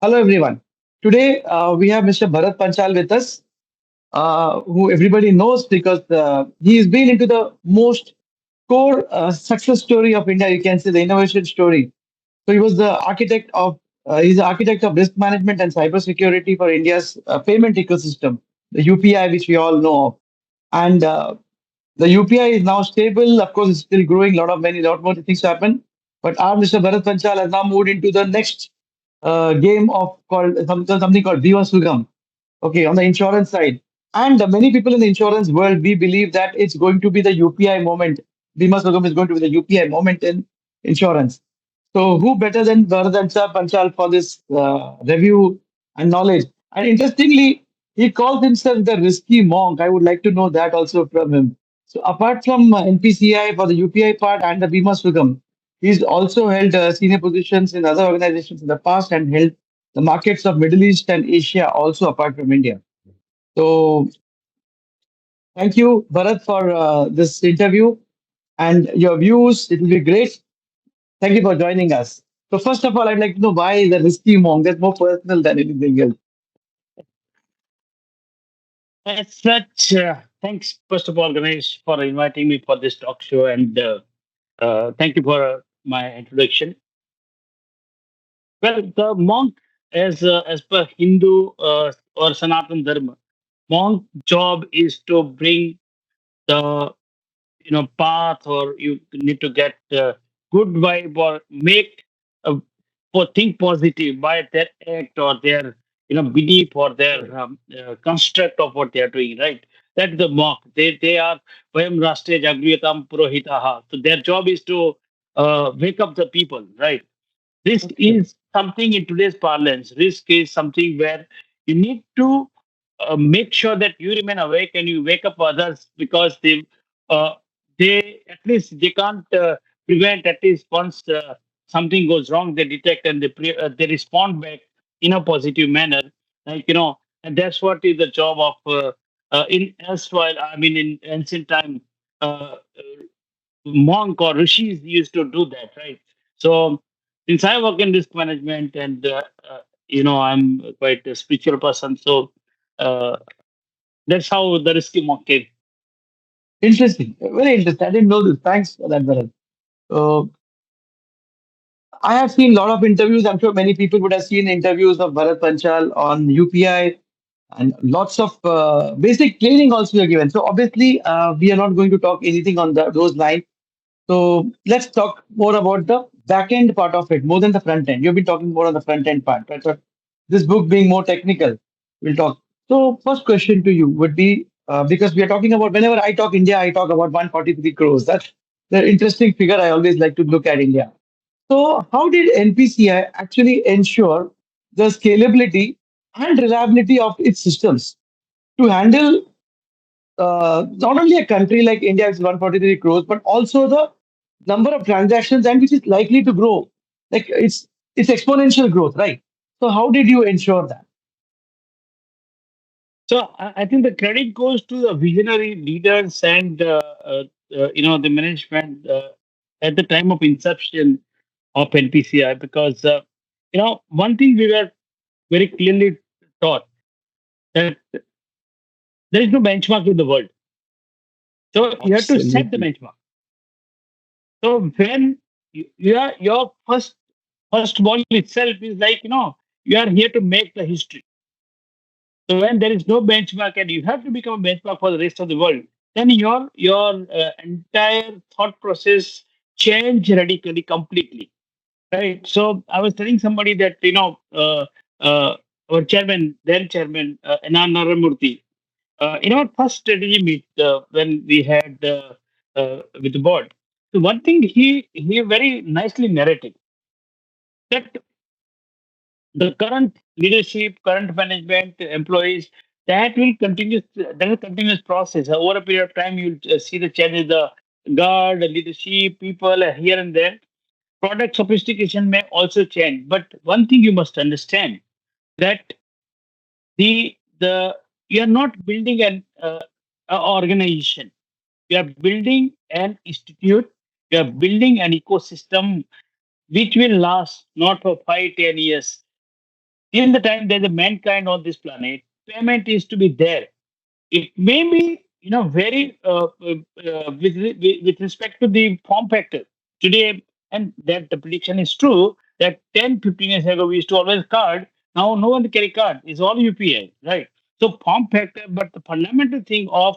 Hello, everyone. Today we have Mr. Bharat Panchal with us, who everybody knows because he's been into the most core success story of India. You can say the innovation story. So he was the architect of he's the architect of risk management and cybersecurity for India's payment ecosystem, the UPI, which we all know of. And the UPI is now stable. Of course, it's still growing. Lot more things happen. But our Mr. Bharat Panchal has now moved into the next game of something called Bima Sugam. Okay, on the insurance side, and many people in the insurance world, we believe that it's going to be the UPI moment. Bima Sugam is going to be the UPI moment in insurance. So, who better than Bharat Panchal for this review and knowledge? And interestingly, he calls himself the risky monk. I would like to know that also from him. So, apart from NPCI for the UPI part and the Bima Sugam, he's also held senior positions in other organizations in the past and held the markets of Middle East and Asia also apart from India. So, thank you, Bharat, for this interview and your views. It will be great. Thank you for joining us. So first of all, I'd like to know why the risky monk. That's more personal than anything else. As such, thanks first of all, Ganesh, for inviting me for this talk show, and thank you for my introduction. Well, the monk, as per Hindu or Sanatan Dharma, monk job is to bring the path, or you need to get good vibe, or make for think positive by their act or their belief or their construct of what they are doing, right? That's the monk. They are vayam rashtre jagriyatam purohitaha. So their job is to wake up the people, right? Risk Okay. is something in today's parlance. Risk is something where you need to make sure that you remain awake and you wake up others, because uh, they at least they can't prevent. At least once something goes wrong, they detect and they respond back in a positive manner, like and that's what is the job of in erstwhile. I mean, in ancient time, uh, monk or rishis used to do that, right? So, since I work in risk management, and I'm quite a spiritual person, so uh, that's how the risky monk came. Interesting. Very interesting. I didn't know this. Thanks for that, Bharat. So I have seen a lot of interviews. I'm sure many people would have seen interviews of Bharat Panchal on UPI and lots of basic training also are given. So obviously, we are not going to talk anything on those lines. So let's talk more about the back end part of it, more than the front end. You've been talking more on the front end part, right? So this book being more technical, we'll talk. So first question to you would be because we are talking about whenever I talk India, I talk about 143 crores. That's the interesting figure I always like to look at India. So how did NPCI actually ensure the scalability and reliability of its systems to handle not only a country like India, which is 143 crores, but also the number of transactions and which is likely to grow. Like it's exponential growth, right? So how did you ensure that? So I think the credit goes to the visionary leaders and the management at the time of inception of NPCI, because one thing we were very clearly taught, that there is no benchmark in the world, so you have to set the Absolutely. benchmark. So when your first ball itself is like, you are here to make the history. So when there is no benchmark and you have to become a benchmark for the rest of the world, then your entire thought process change radically, completely, right? So I was telling somebody that uh, our chairman, then chairman, N.R. Naramurthy, in our first strategy meet, when we had with the board, so one thing he very nicely narrated, that the current leadership, current management, employees, that is a continuous process. Over a period of time, you'll see the change in the guard, leadership, people here and there. Product sophistication may also change, but one thing you must understand, that the you are not building a organization. You are building an institute. You are building an ecosystem which will last not for 5, 10 years. Till the time there's a mankind on this planet, payment is to be there. It may be, very with respect to the form factor today, and that the prediction is true that 10, 15 years ago we used to always card. Now no one carry card. It's all UPI, right? So form factor, but the fundamental thing of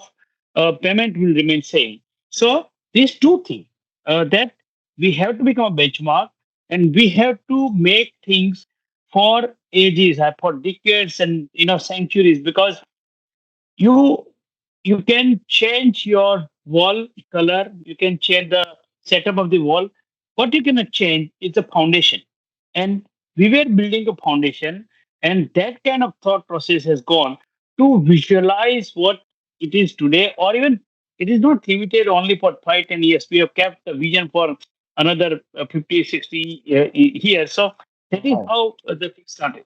payment will remain same. So these two things, that we have to become a benchmark, and we have to make things for ages, for decades, and centuries, because you you can change your wall color, you can change the setup of the wall. What you cannot change is the foundation. And we were building a foundation, and that kind of thought process has gone to visualize what it is today, or even it is not limited only for 5, 10 years. We have kept the vision for another 50, 60 years. So that is Wow. how the thing started.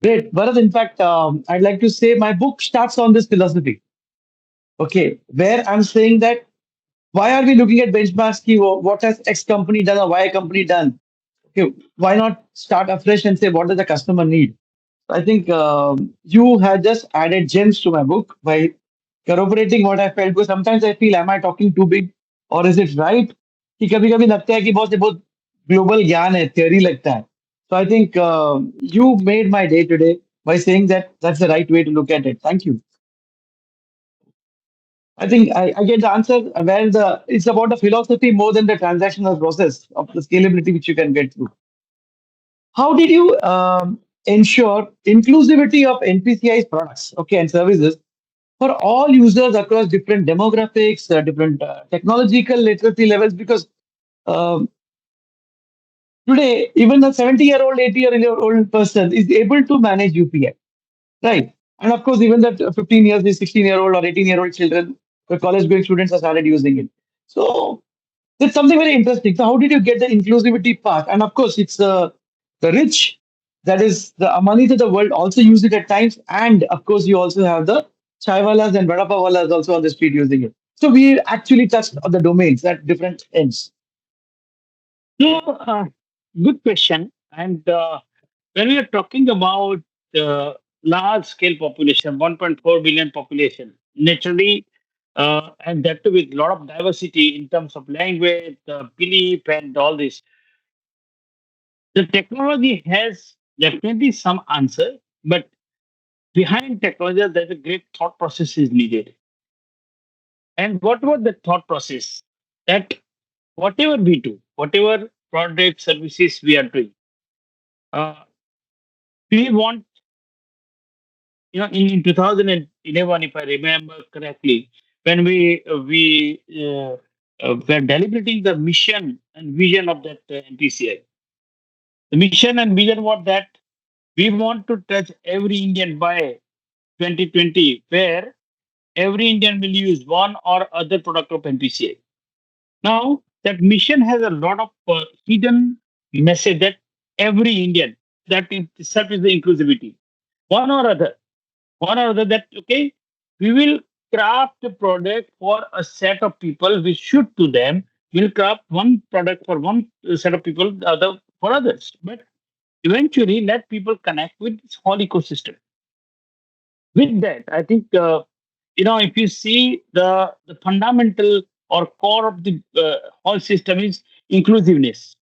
Great. Bharat, in fact, I'd like to say my book starts on this philosophy. Okay, where I'm saying that why are we looking at benchmarks? What has X company done or Y company done? Okay, why not start afresh and say what does the customer need? I think you had just added gems to my book by corroborating what I felt. Because sometimes I feel, am I talking too big, or is it right? कि कभी कभी लगता है कि बहुत ये बहुत global ज्ञान है, theory लगता है. So I think you made my day today by saying that that's the right way to look at it. Thank you. I think I get the answer where it's about the philosophy more than the transactional process of the scalability which you can get through. How did you ensure inclusivity of NPCI's products, okay, and services for all users across different demographics, different technological literacy levels? Because um, today, even a 70-year-old, 80-year-old person is able to manage UPI, right? And of course, even that 15 years, these 16-year-old or 18-year-old children, the college-going students have started using it. So it's something very interesting. So how did you get the inclusivity part? And of course, it's the rich, that is the Amanis of the world also use it at times. And of course, you also have the chaiwalas and vadapawalas also on the street using it. So we actually touched on the domains at different ends. So, good question. And when we are talking about large scale population, 1.4 billion population, naturally, and that too with a lot of diversity in terms of language, belief, and all this, the technology has definitely some answer, but behind technology, there's a great thought process is needed. And what about the thought process? That whatever we do, whatever product services we are doing, uh, we want, in 2011, if I remember correctly, when we were deliberating the mission and vision of that NPCI. The mission and vision was that we want to touch every Indian by 2020, where every Indian will use one or other product of NPCI. Now, that mission has a lot of hidden message that every Indian, that in itself is the inclusivity. One or other, that, okay, we will craft a product for a set of people, we should to them, we'll craft one product for one set of people, the other for others. But eventually, let people connect with this whole ecosystem. With that, I think, if you see the fundamental or core of the whole system is inclusiveness.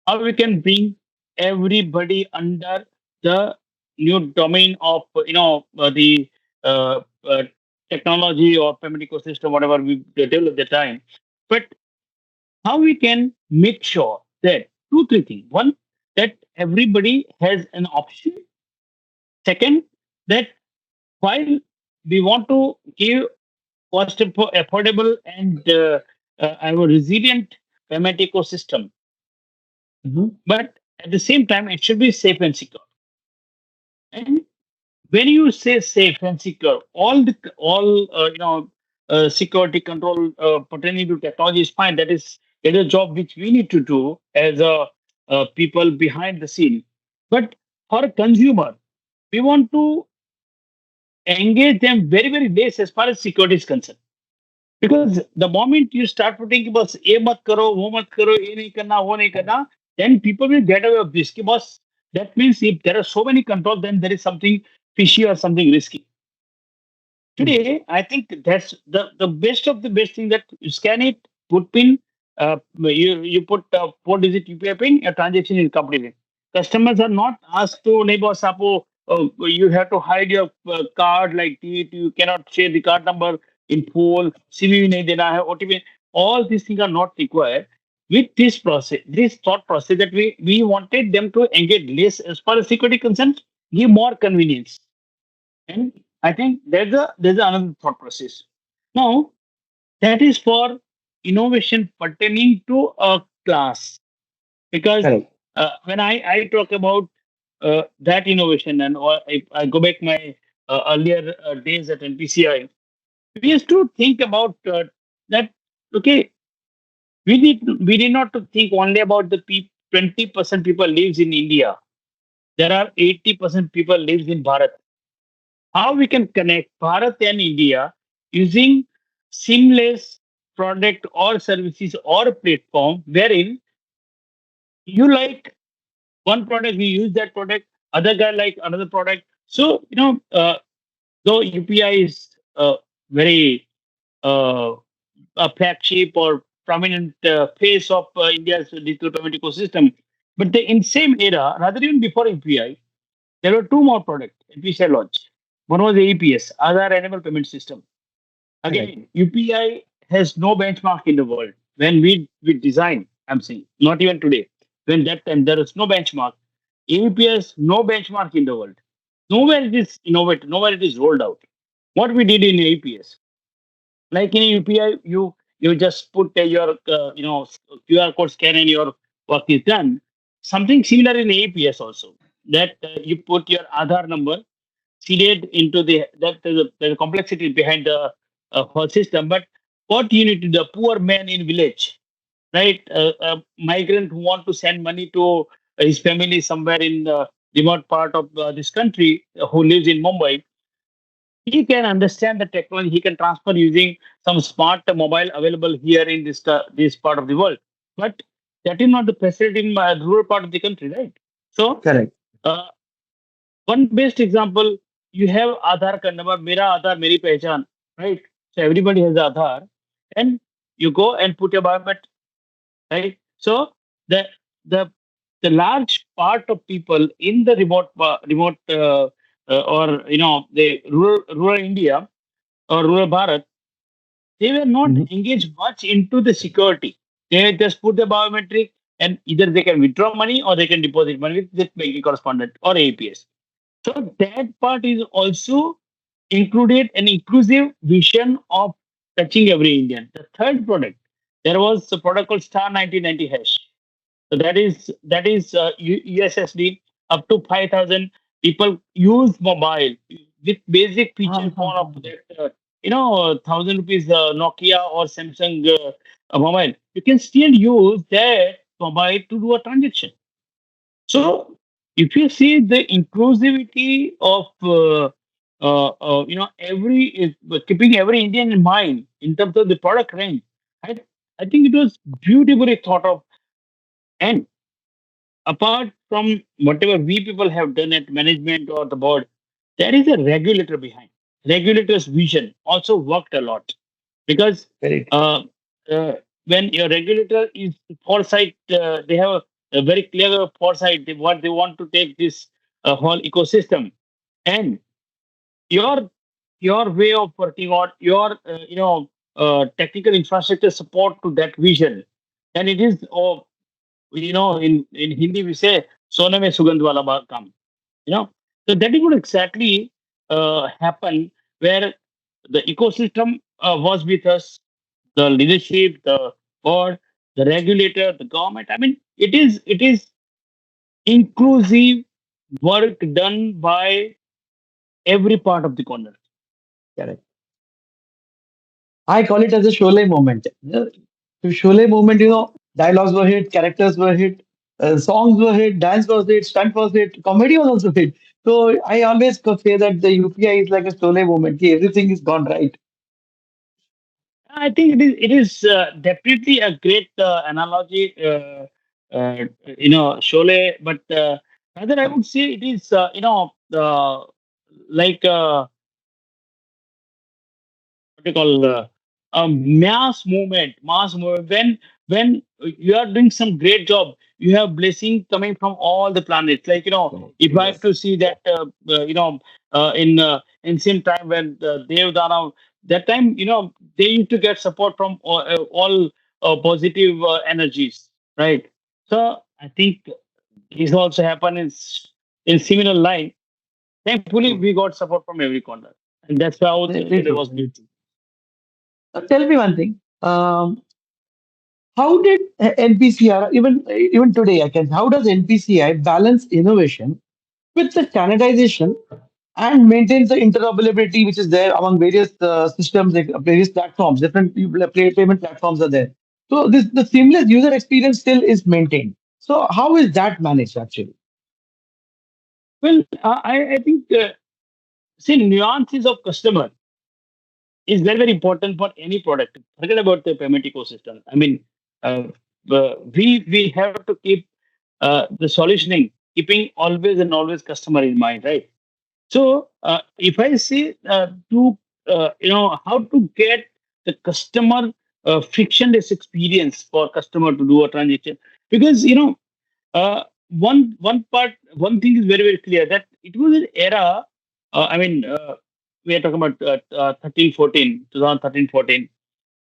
How we can bring everybody under the new domain of the uh, uh, technology or payment ecosystem, whatever we develop at the time. But how we can make sure that two, three things. One, that everybody has an option. Second, that while we want to give affordable and a resilient payment ecosystem, Mhm. but at the same time, it should be safe and secure. And when you say safe and secure, all security control pertaining to technology is fine. That is a job which we need to do as a people behind the scene. But for a consumer, we want to engage them very very less as far as security is concerned. Because the moment you start putting कि बस ये मत करो वो मत करो ये नहीं करना वो नहीं करना, then people will get away of this कि बस That means if there are so many controls, then there is something fishy or something risky. Mhm. Today, I think that's the best of the best thing, that you scan it, put pin, you put 4 digit UPI pin, a transaction is completed. Customers are not asked to neighbor sapo, you have to hide your card like it, you cannot share the card number in full, CVV nahi dena hai, OTP. All these things are not required. With this process, this thought process, that we wanted them to engage less as far as security concerns, give more convenience. And I think there's another thought process. Now, that is for innovation pertaining to a class. Because Correct. when I talk about that innovation, and or if I go back my earlier days at NPCI, we used to think about that. Okay, we did not to think only about the 20% people lives in India. There are 80% people lives in Bharat. How we can connect Bharat and India using seamless product or services or platform, wherein you like one product, we use that product, other guy like another product. So, though UPI is very a flagship or prominent face of India's digital payment ecosystem, but in same era, rather even before UPI, there were two more products NPCI launched. One was AEPS, Aadhaar Animal Payment System. Correct. Again, UPI has no benchmark in the world. When we design, I'm saying, not even today. When that time there is no benchmark, AEPS no benchmark in the world. Nowhere it is innovated, nowhere it is rolled out. What we did in AEPS, like in UPI, you just put your QR code scan and your work is done. Something similar in AEPS also. That you put your Aadhaar number seeded into there's a complexity behind the whole system. But what you need to the poor man in village, right? A migrant who want to send money to his family somewhere in the remote part of this country, who lives in Mumbai, he can understand the technology. He can transfer using some smart mobile available here in this part of the world. But that is not the facility in my rural part of the country, right? So. Correct. Uh, One best example, you have Aadhaar card number, Mera Aadhaar, Meri Pehchan, right? So everybody has Aadhaar, and you go and put your biometric, right? So the the the large part of people in the remote or the rural India or rural Bharat, they were not Mhm. engaged much into the security. They just put the biometric, and either they can withdraw money or they can deposit money with banking correspondent or APS. So that part is also included an inclusive vision of touching every Indian. The third product, there was a product called Star 1990 Hash. So that is USSD. Up to 5,000 people use mobile with basic Ah, feature ah, phone of ah. that 1,000 rupees Nokia or Samsung mobile. You can still use that mobile to do a transaction. So, if you see the inclusivity of keeping every Indian in mind in terms of the product range, I I think it was beautifully thought of. And apart from whatever we people have done at management or the board, there is a regulator behind. Regulator's vision also worked a lot, because Correct. uh, uh, when your regulator is foresight, they have a very clear foresight what they want to take this whole ecosystem, and your your way of working or your technical infrastructure support to that vision, and it is in Hindi we say "Sone mein sugandh wala kam." You know, so that is what exactly happened, where the ecosystem was with us, the leadership, the board, the regulator, the government. I mean, it is inclusive work done by every part of the corner. Correct. I call it as a Sholay moment. Yeah. So Sholay moment, dialogues were hit, characters were hit, songs were hit, dance was hit, stunt was hit, comedy was also hit. So I always say that the UPI is like a Sholay moment. Ki everything is gone right. I think it is definitely a great analogy, Sholay, but Rather, I would say it is, like what you call a mass movement. When you are doing some great job, you have blessing coming from all the planets. Like if I have Yes. to see that in ancient time when Devdana, that time they used to get support from all positive energies, right? So I think this also happened in similar line. Thankfully, True. we got support from every corner, and that's how Very it true. was built. Tell me one thing. How did NPCI, even today, I can, how does NPCI balance innovation with the standardization and maintains the interoperability which is there among various systems, like various platforms, different payment platforms are there. So this the seamless user experience still is maintained. So how is that managed actually? Well, I think see nuances of customer is very very important for any product. Forget about the payment ecosystem. I mean, uh, we have to keep the solutioning, keeping always and always customer in mind, right? So if I say to how to get the customer frictionless experience for customer to do a transaction, because one thing is very very clear that it was an era. I mean, we are talking about 13, 14, 2013, 14.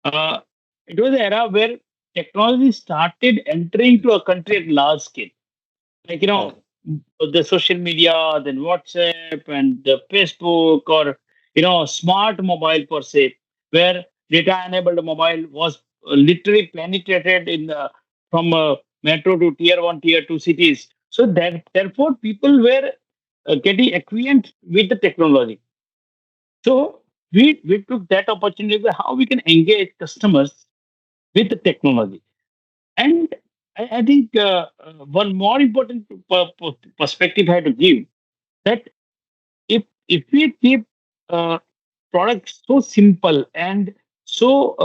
Uh, it was an era where technology started entering to a country at large scale, like the social media, then WhatsApp and the Facebook, or smart mobile per se, where data enabled mobile was literally penetrated in the from metro to tier 1 tier 2 cities. So that therefore people were getting acquainted with the technology. So we took that opportunity of how we can engage customers with the technology. And I think one more important perspective I had to give, that if we keep uh, products so simple and so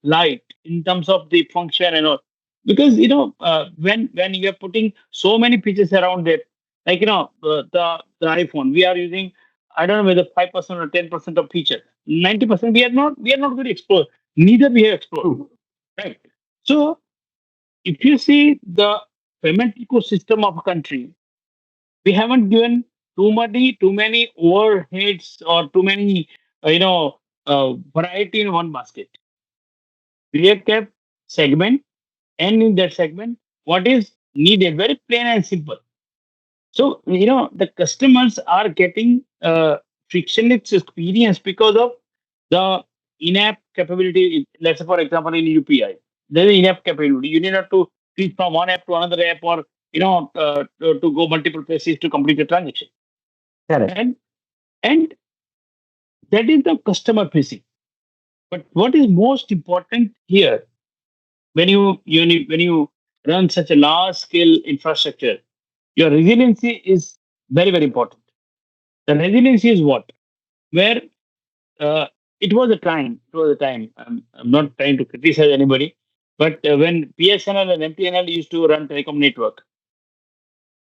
light in terms of the function and all, because when you are putting so many features around it, like the iPhone, we are using, I don't know whether 5% or 10% of feature, 90% we are not going to explore, neither we have explored, True. right? So if you see the payment ecosystem of a country, we haven't given too many overheads or too many variety in one basket. We have kept segment, and in that segment, what is needed, very plain and simple. So the customers are getting frictionless experience because of the in-app capability. Let's say, for example, in UPI, there is in-app capability. You need not to switch from one app to another app, or to go multiple places to complete a transaction. Correct. And that is the customer facing. But what is most important here, when you run such a large scale infrastructure, your resiliency is very very important. The resiliency is what, where uh, it was a time. I'm not trying to criticize anybody, but when PSNL and MTNL used to run telecom network,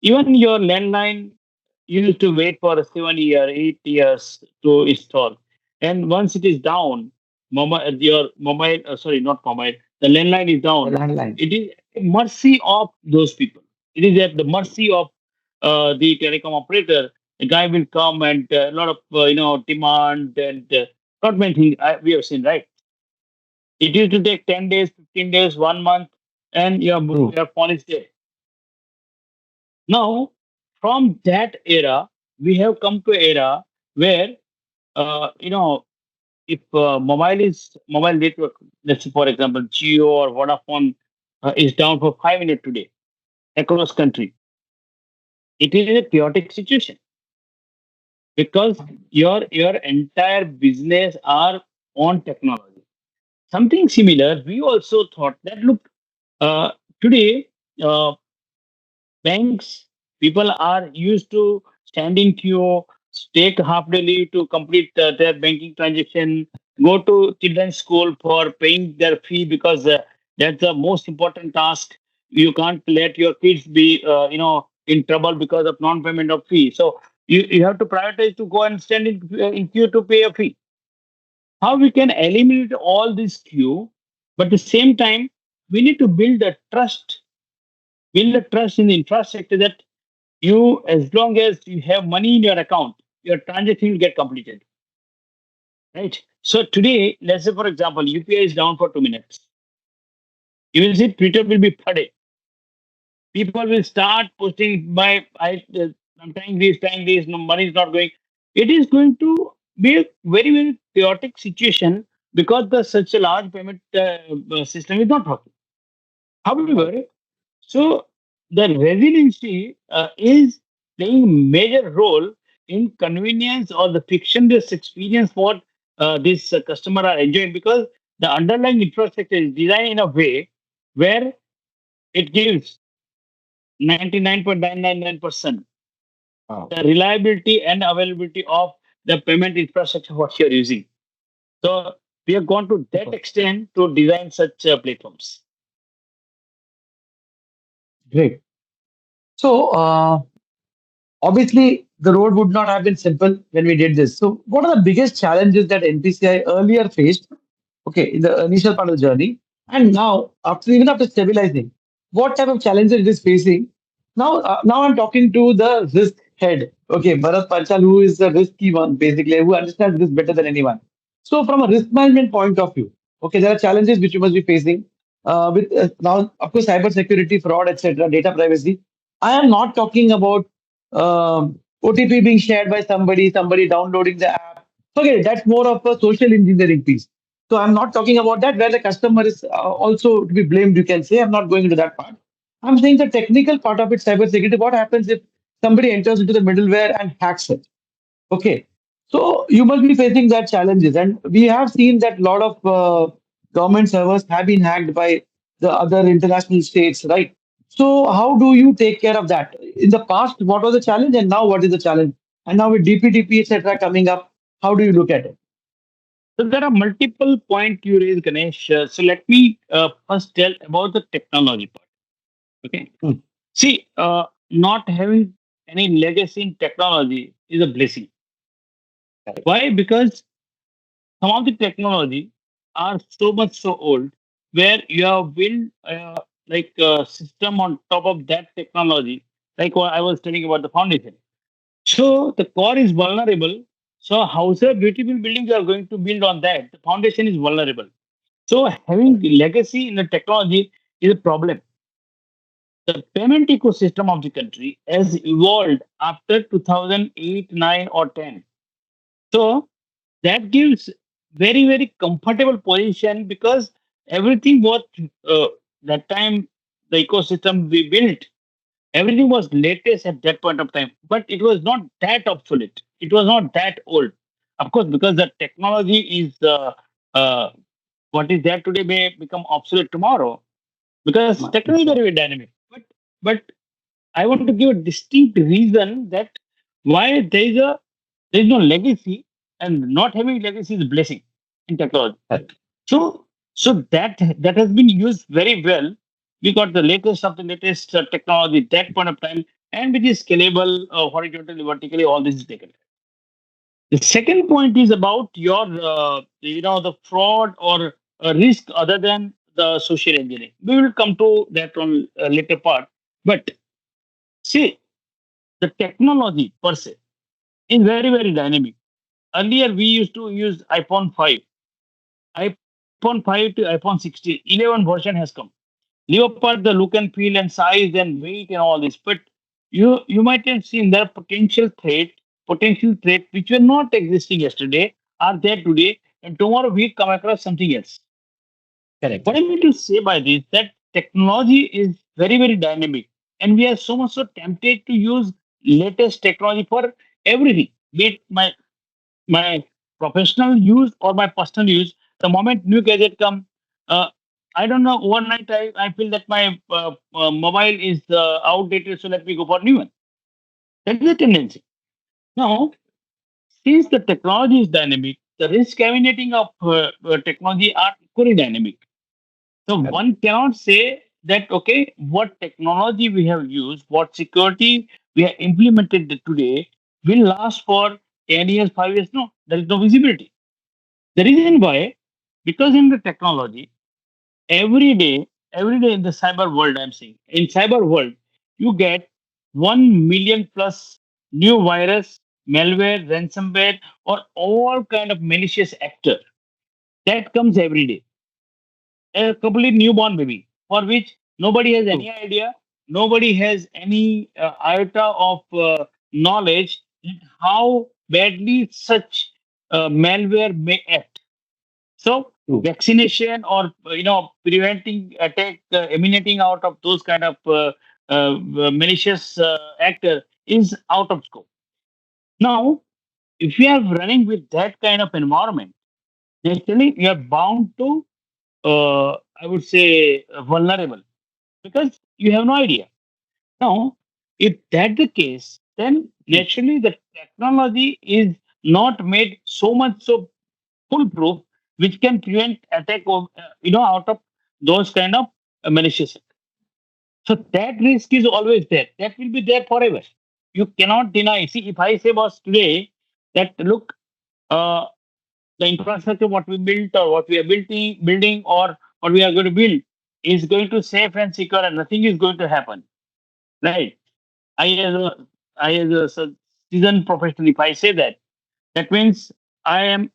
even your landline used to wait for 7 year, 8 years to install. And once it is down, your mobile, sorry, not mobile, the landline is The down. landline. It is at mercy of those people. It is at the mercy of the telecom operator. The guy will come and a lot of demand and not many things we have seen, right? It used to take 10 days, 15 days, 1 month, and True. your phone is there. Now, from that era, we have come to era where if mobile network, let's say for example, Geo or Vodafone is down for 5 minutes today across country, it is a chaotic situation because your entire business are on technology. Something similar, we also thought that look, uh, today uh, banks, people are used to stand in queue, take half day leave to complete their banking transaction, go to children's school for paying their fee because that's the most important task. You can't let your kids be in trouble because of non-payment of fee. So you have to prioritize to go and stand in queue to pay a fee. How we can eliminate all this queue, but at the same time, we need to build a trust in the infrastructure that you, as long as you have money in your account, your transaction will get completed. Right. So today, let's say for example, UPI is down for 2 minutes. You will see Twitter will be flooded. People will start posting I'm trying this, no money is not going. It is going to be a very, very chaotic situation because the such a large payment system is not working. Right. However, so the resiliency is playing major role in convenience or the frictionless experience what this customer are enjoying, because the underlying infrastructure is designed in a way where it gives 99.999% Wow. the reliability and availability of the payment infrastructure what you're using. So we have gone to that Super. extent to design such platforms. Great. So, obviously, the road would not have been simple when we did this. So, what are the biggest challenges that NPCI earlier faced, okay, in the initial part of the journey, and now, even after stabilizing, what type of challenges it is facing? Now I'm talking to the risk head, okay, Bharat Panchal, who is the risky one, basically, who understands this better than anyone. So, from a risk management point of view, okay, there are challenges which you must be facing with now, of course, cyber security, fraud, etc., data privacy. I am not talking about OTP being shared by somebody downloading the app. Forget it. That's more of a social engineering piece. So I'm not talking about that where the customer is also to be blamed. You can say I'm not going into that part. I'm saying the technical part of it, cybersecurity. What happens if somebody enters into the middleware and hacks it? Okay. So you must be facing that challenges. And we have seen that a lot of government servers have been hacked by the other international states, right? So how do you take care of that? In the past, what was the challenge and now what is the challenge? And now with DPTP, etc. coming up, how do you look at it? So there are multiple points you raise, Ganesh. So let me first tell about the technology part. Okay. Hmm. See, not having any legacy in technology is a blessing. Correct. Why? Because some of the technology are so much so old, where you have built like a system on top of that technology, like what I was telling about the foundation. So the core is vulnerable. So however beautiful buildings you are going to build on that, the foundation is vulnerable. So having legacy in the technology is a problem. The payment ecosystem of the country has evolved after 2008, 9, or 10. So that gives very, very comfortable position because everything what uh, that time the ecosystem we built, everything was latest at that point of time, but it was not that obsolete. It was not that old. Of course, because the technology is uh, what is there today may become obsolete tomorrow, because technology is very, Sure. very dynamic. But I want to give a distinct reason that why there is no legacy, and not having legacy is a blessing in technology. Correct. So that has been used very well. We got the latest of the latest technology at that point of time, and which is scalable horizontally, vertically. All this is taken. The second point is about your the fraud or risk other than the social engineering. We will come to that on a later part, but see, the technology per se is very, very dynamic. Earlier, we used to use iPhone 5. iPhone 5 to iPhone 16, 11 version has come. Leave apart the look and feel and size and weight and all this, but you might have seen that potential threat which were not existing yesterday are there today, and tomorrow we come across something else. Correct. What I mean to say by this that technology is very, very dynamic, and we are so much so tempted to use latest technology for everything, be it my professional use or my personal use. The moment new gadget come, uh, I don't know. Overnight, I feel that my mobile is outdated, so let me go for new one. That is a tendency. Now, since the technology is dynamic, the risk emanating of technology are equally dynamic. So Correct. one cannot say that okay, what technology we have used, what security we have implemented today will last for 10 years, 5 years. No, there is no visibility. The reason why, because in the technology, every day in the cyber world, I'm saying, in cyber world, you get 1 million plus new virus, malware, ransomware, or all kind of malicious actor that comes every day. A complete newborn baby for which nobody has True. any idea, nobody has any iota of knowledge how badly such malware may act. So True. vaccination or preventing attack emanating out of those kind of malicious actor is out of scope. Now, if you are running with that kind of environment, naturally you are bound to, I would say, vulnerable because you have no idea. Now, if that the case, then True. naturally the technology is not made so much so foolproof, which can prevent attack of out of those kind of malicious. So that risk is always there. That will be there forever. You cannot deny. See, if I say was today that look, uh, the infrastructure what we built or what we are building or what we are going to build is going to safe and secure and nothing is going to happen. Right. I as a I as a seasoned professional, if I say that, that means I'm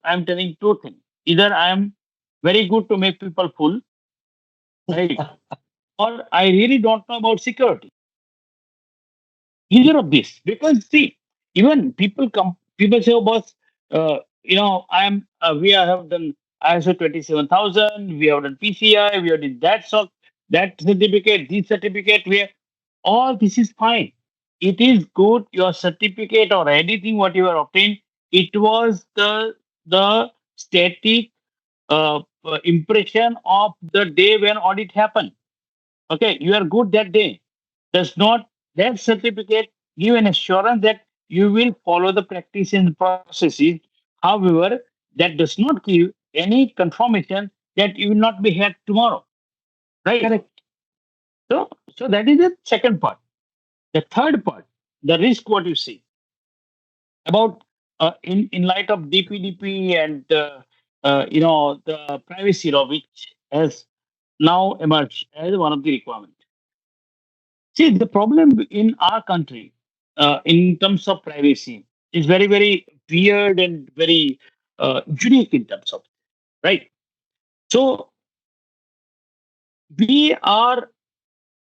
telling two things. Either I am very good to make people fool, right? Or I really don't know about security. Either of these. Because see, even people say, oh boss, we have done ISO 27000, we have done PCI, we have done that that certificate, this certificate, all this is fine. It is good, your certificate or anything what you have obtained, it was the static impression of the day when audit happened. Okay, you are good that day. Does not that certificate give an assurance that you will follow the practice and processes? However, that does not give any confirmation that you will not be hacked tomorrow. Right. Correct. So that is the second part. The third part, the risk what you see about in light of DPDP and the privacy law which has now emerged as one of the requirements. See, the problem in our country, in terms of privacy, is very, very weird and very unique in terms of right. So we are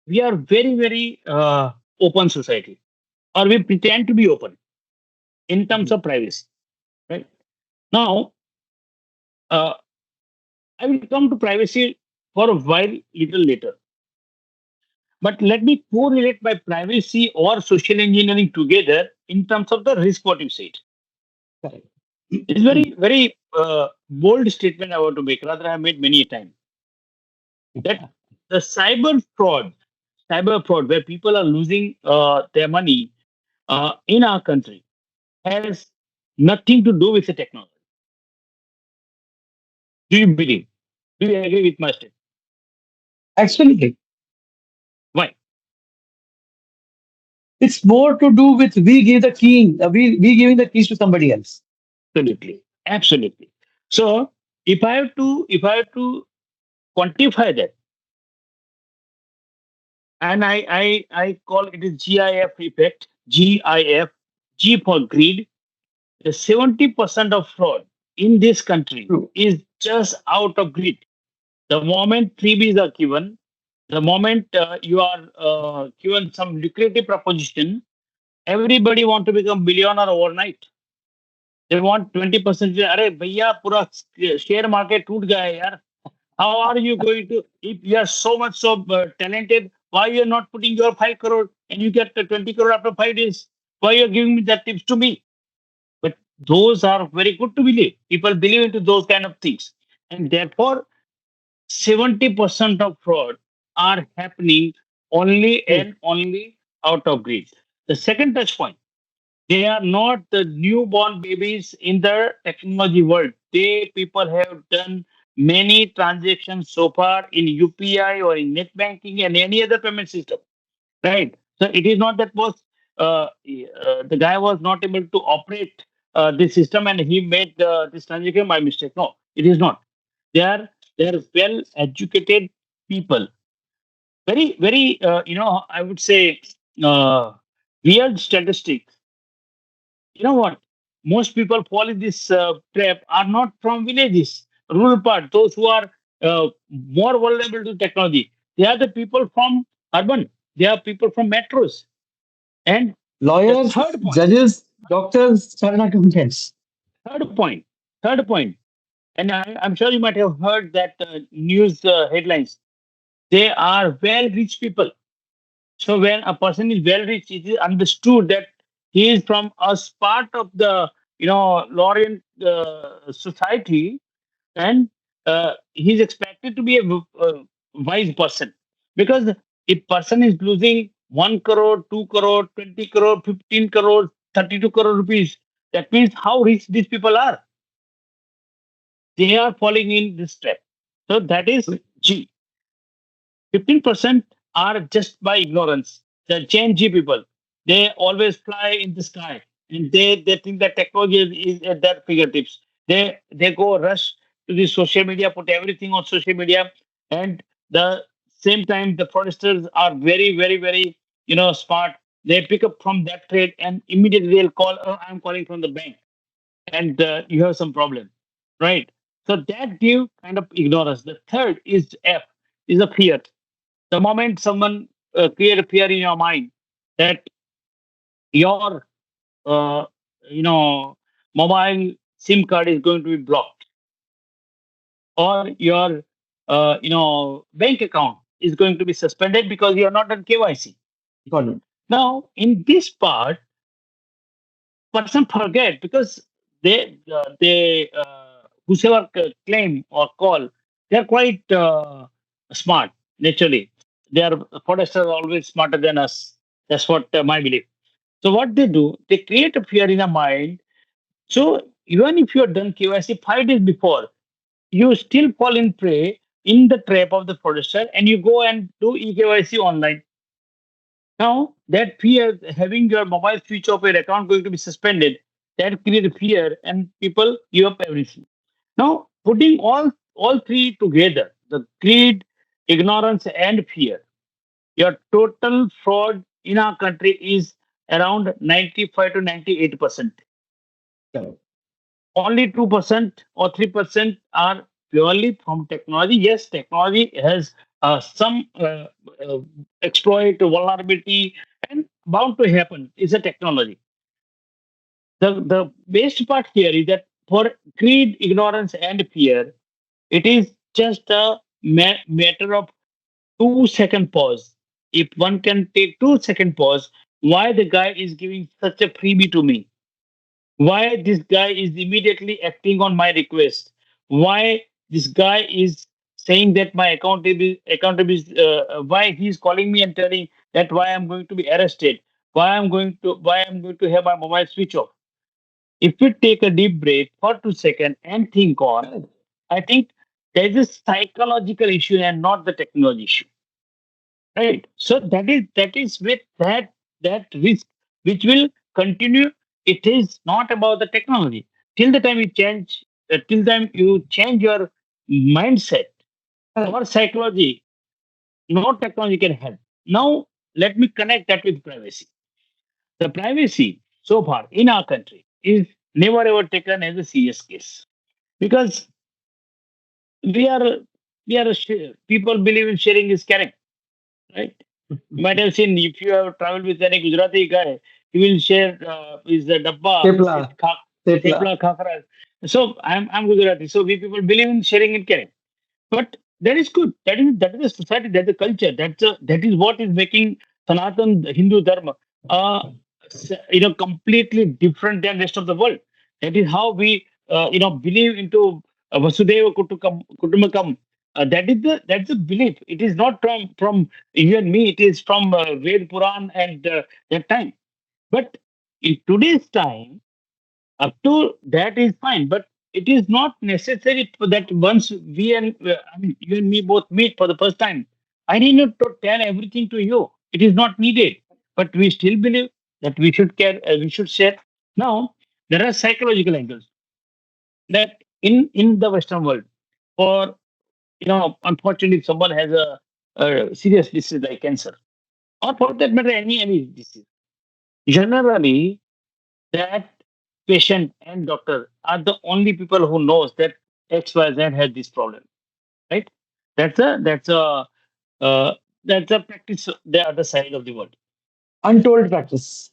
we are very, very open society, or we pretend to be open in terms Mhm. of privacy. Right now, uh, I will come to privacy for a while, little later. But let me correlate my privacy or social engineering together in terms of the risk. What you said. Correct. It's very, very bold statement I want to make. Rather, I have made many a time that the cyber fraud, where people are losing their money in our country, has nothing to do with the technology. Do you believe? Do you agree with my statement? Absolutely. Why? It's more to do with we give the key, we giving the keys to somebody else. Absolutely, absolutely. So, if I have to quantify that, and I call it a GIF effect. GIF, G for greed. The 70% of fraud in this country True. is just out of greed. The moment freebies are given, the moment you are given some lucrative proposition, everybody want to become billionaire overnight. They want 20%. अरे भैया पूरा share market टूट गया है यार. How are you going to, if you are so much so talented, why you are not putting your 5 crore and you get 20 crore after 5 days? Why you are giving me that tips to me? But those are very good to believe. People believe into those kind of things. And therefore, 70% of fraud are happening only True. and only out of greed. The second touch point, they are not the newborn babies in the technology world. They people have done many transactions so far in UPI or in net banking and any other payment system. Right. So it is not that was the guy was not able to operate the system and he made this transaction by mistake. No, it is not. They are they are well educated people. Very I would say uh, weird statistics. You know what? Most people fall in this trap are not from villages, rural part. Those who are more vulnerable to technology. They are the people from urban. They are people from metros. And the Lawyers, judges, doctors, chartered accountants. third point, third point, and I'm sure you might have heard that news headlines. They are well rich people. So when a person is well rich, it is understood that he is from a part of the Laurian society, and he's expected to be a wise person because if person is losing 1 crore, 2 crore, 20 crore, 15 crore, 32 crore rupees, that means how rich these people are. They are falling in this trap. So that is G. 15% are just by ignorance. The Gen Z people, they always fly in the sky and they think that technology is at their fingertips. They go rush to the social media, put everything on social media, and the same time the fraudsters are very smart. They pick up from that trade and immediately they'll call, oh, I'm calling from the bank and you have some problem, right? So that give kind of ignorance. The third is F, is a fear. The moment someone create a fear in your mind that your uh, you know mobile SIM card is going to be blocked or your bank account is going to be suspended because you are not done KYC. Got it. Now, in this part, person forget because they whosoever claim or call, they are quite smart naturally. They are fraudsters are always smarter than us. That's what my belief. So what they do, they create a fear in a mind. So even if you are done KYC 5 days before, you still fall in prey in the trap of the fraudster, and you go and do eKYC online. Now that fear, having your mobile switch off, your account going to be suspended, that creates fear, and people give up everything. Now putting all three together, the greed, ignorance, and fear, your total fraud in our country is around 95 to 98%. Correct. Only 2% or 3% are purely from technology. Yes, technology has some exploit vulnerability and bound to happen. Is a technology. The best part here is that for greed, ignorance, and fear, it is just a matter of 2 second pause. If one can take 2 second pause, why the guy is giving such a freebie to me? Why this guy is immediately acting on my request? Why this guy is saying that my account is why he's calling me and telling that why I'm going to be arrested? Why I'm going to have my mobile switch off? If we take a deep breath for 2 seconds and think on, Correct. I think there is a psychological issue and not the technology issue. Right. So that is with that risk which will continue. It is not about the technology. Till the time you change, till time you change your mindset Correct. or psychology, no technology can help. Now let me connect that with privacy. The privacy so far in our country is never ever taken as a serious case because we are people believe in sharing is caring, right? You might have seen if you have traveled with any Gujarati guy, he will share his dabba, his Tepla. Tepla. thepla, khakra. So I'm Gujarati. So we people believe in sharing and caring. But that is good. That is a society. That's a culture. That is what is making Sanatan Hindu Dharma, completely different than rest of the world. That is how we, believe into Vasudeva Kutumbakam. That's the belief. It is not from you and me. It is from Ved Puran and that time. But in today's time, up to that is fine. But it is not necessary for that once we and I mean you and me both meet for the first time. I need not to tell everything to you. It is not needed, but we still believe that we should care. We should share. Now there are psychological angles that in the Western world, for unfortunately, if someone has a serious disease like cancer, or for that matter, any disease, generally that patient and doctor are the only people who knows that XYZ has this problem, right? That's a that's a uh, that's a practice the other side of the world, Untold practice.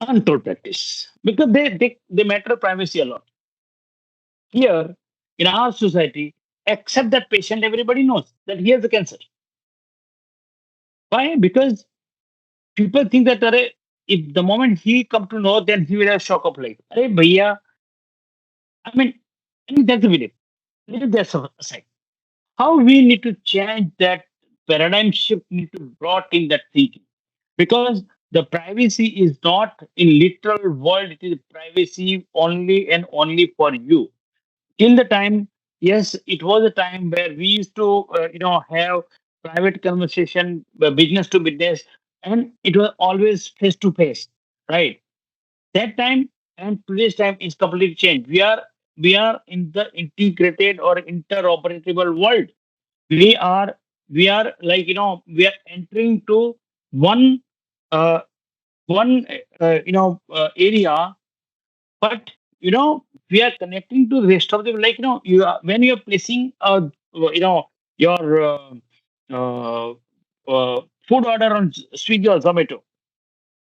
untold practice, because they matter privacy a lot. Here in our society, except that patient, everybody knows that he has the cancer. Why? Because people think that array, if the moment he come to know, then he will have shock of life. Array, bhaiya, I mean that's the belief. Leave that aside. How we need to change that paradigm shift need to brought in that thinking, because the privacy is not in literal world, it is privacy only and only for you. Till the time, yes, it was a time where we used to have private conversation, business to business, and it was always face to face, right? That time and today's time is completely changed. We are in the integrated or interoperable world. We are like we are entering to one uh, one area, but we are connecting to the rest of the, like you are, when you are placing your uh, food order on Swiggy or Zomato.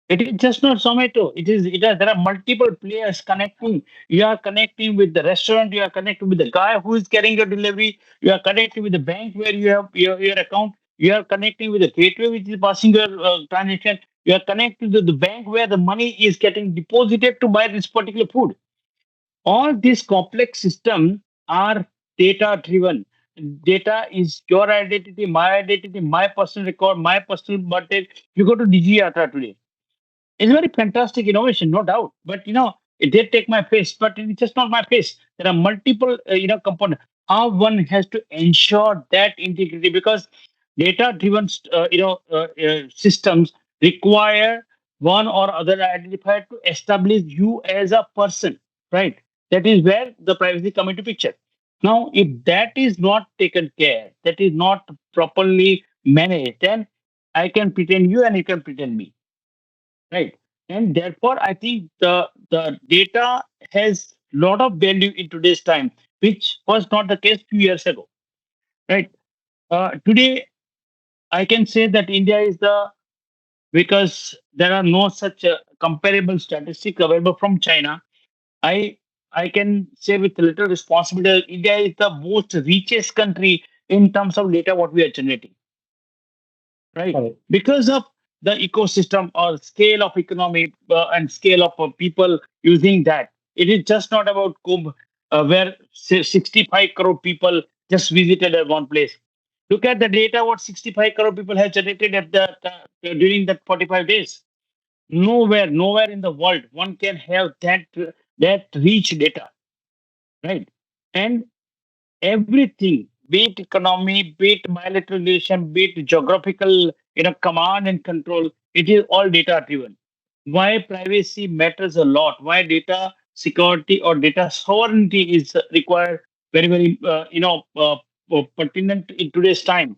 It is just not Zomato. There are multiple players connecting. You are connecting with the restaurant. You are connecting with the guy who is carrying your delivery. You are connecting with the bank where you have your account. You are connecting with the gateway which is passing your transaction. You are connected to the bank where the money is getting deposited to buy this particular food. All these complex systems are data driven. Data is your identity, my personal record, my personal birthday. You go to DigiYatra today, it's a very fantastic innovation, no doubt. But it did take my face, but it's just not my face. There are multiple, components. How one has to ensure that integrity, because data-driven, systems require one or other identifier to establish you as a person, right? That is where the privacy come into picture. Now, if that is not taken care, that is not properly managed, then I can pretend you and you can pretend me, right? And therefore I think the data has lot of value in today's time, which was not the case few years ago, right? Today I can say that India is the, because there are no such comparable statistic available from China. I i can say with little responsibility that India is the most richest country in terms of data what we are generating, right? Correct. Because of the ecosystem or scale of economy and scale of people using that. It is just not about Kumbh, where 65 crore people just visited at one place. Look at the data what 65 crore people have generated at the during that 45 days. Nowhere in the world one can have that rich data, right? And everything, be it economy, be it bilateral relation, be it geographical, command and control, it is all data driven. Why privacy matters a lot? Why data security or data sovereignty is required? Very, very, pertinent in today's time.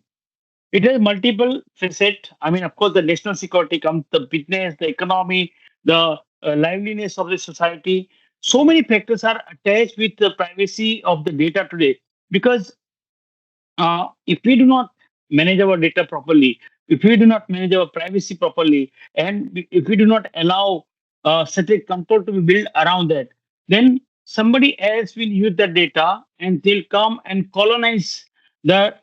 It has multiple facets. I mean, of course, the national security comes, the business, the economy, the liveliness of the society. So many factors are attached with the privacy of the data today, because if we do not manage our data properly, if we do not manage our privacy properly, and if we do not allow certain control to be built around that, then somebody else will use the data and they'll come and colonize the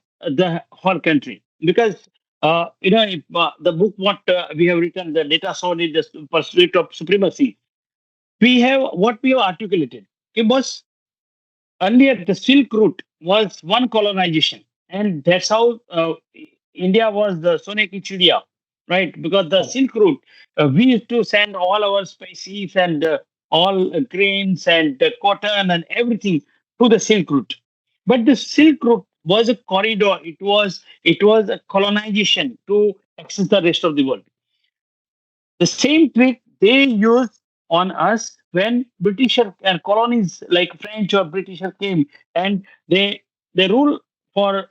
whole country. Because if, the book what we have written, the data sovereignty, the pursuit of supremacy, we have what we have articulated. Okay, boss. Earlier, the Silk Route was one colonization, and that's how India was the Sone ki Chidiya, right? Because the Correct. Silk Route, we used to send all our spices and all grains and cotton and everything to the Silk Route. But the Silk Route was a corridor. It was a colonization to access the rest of the world. The same trick they used on us when British and colonies like French or British came, and they rule for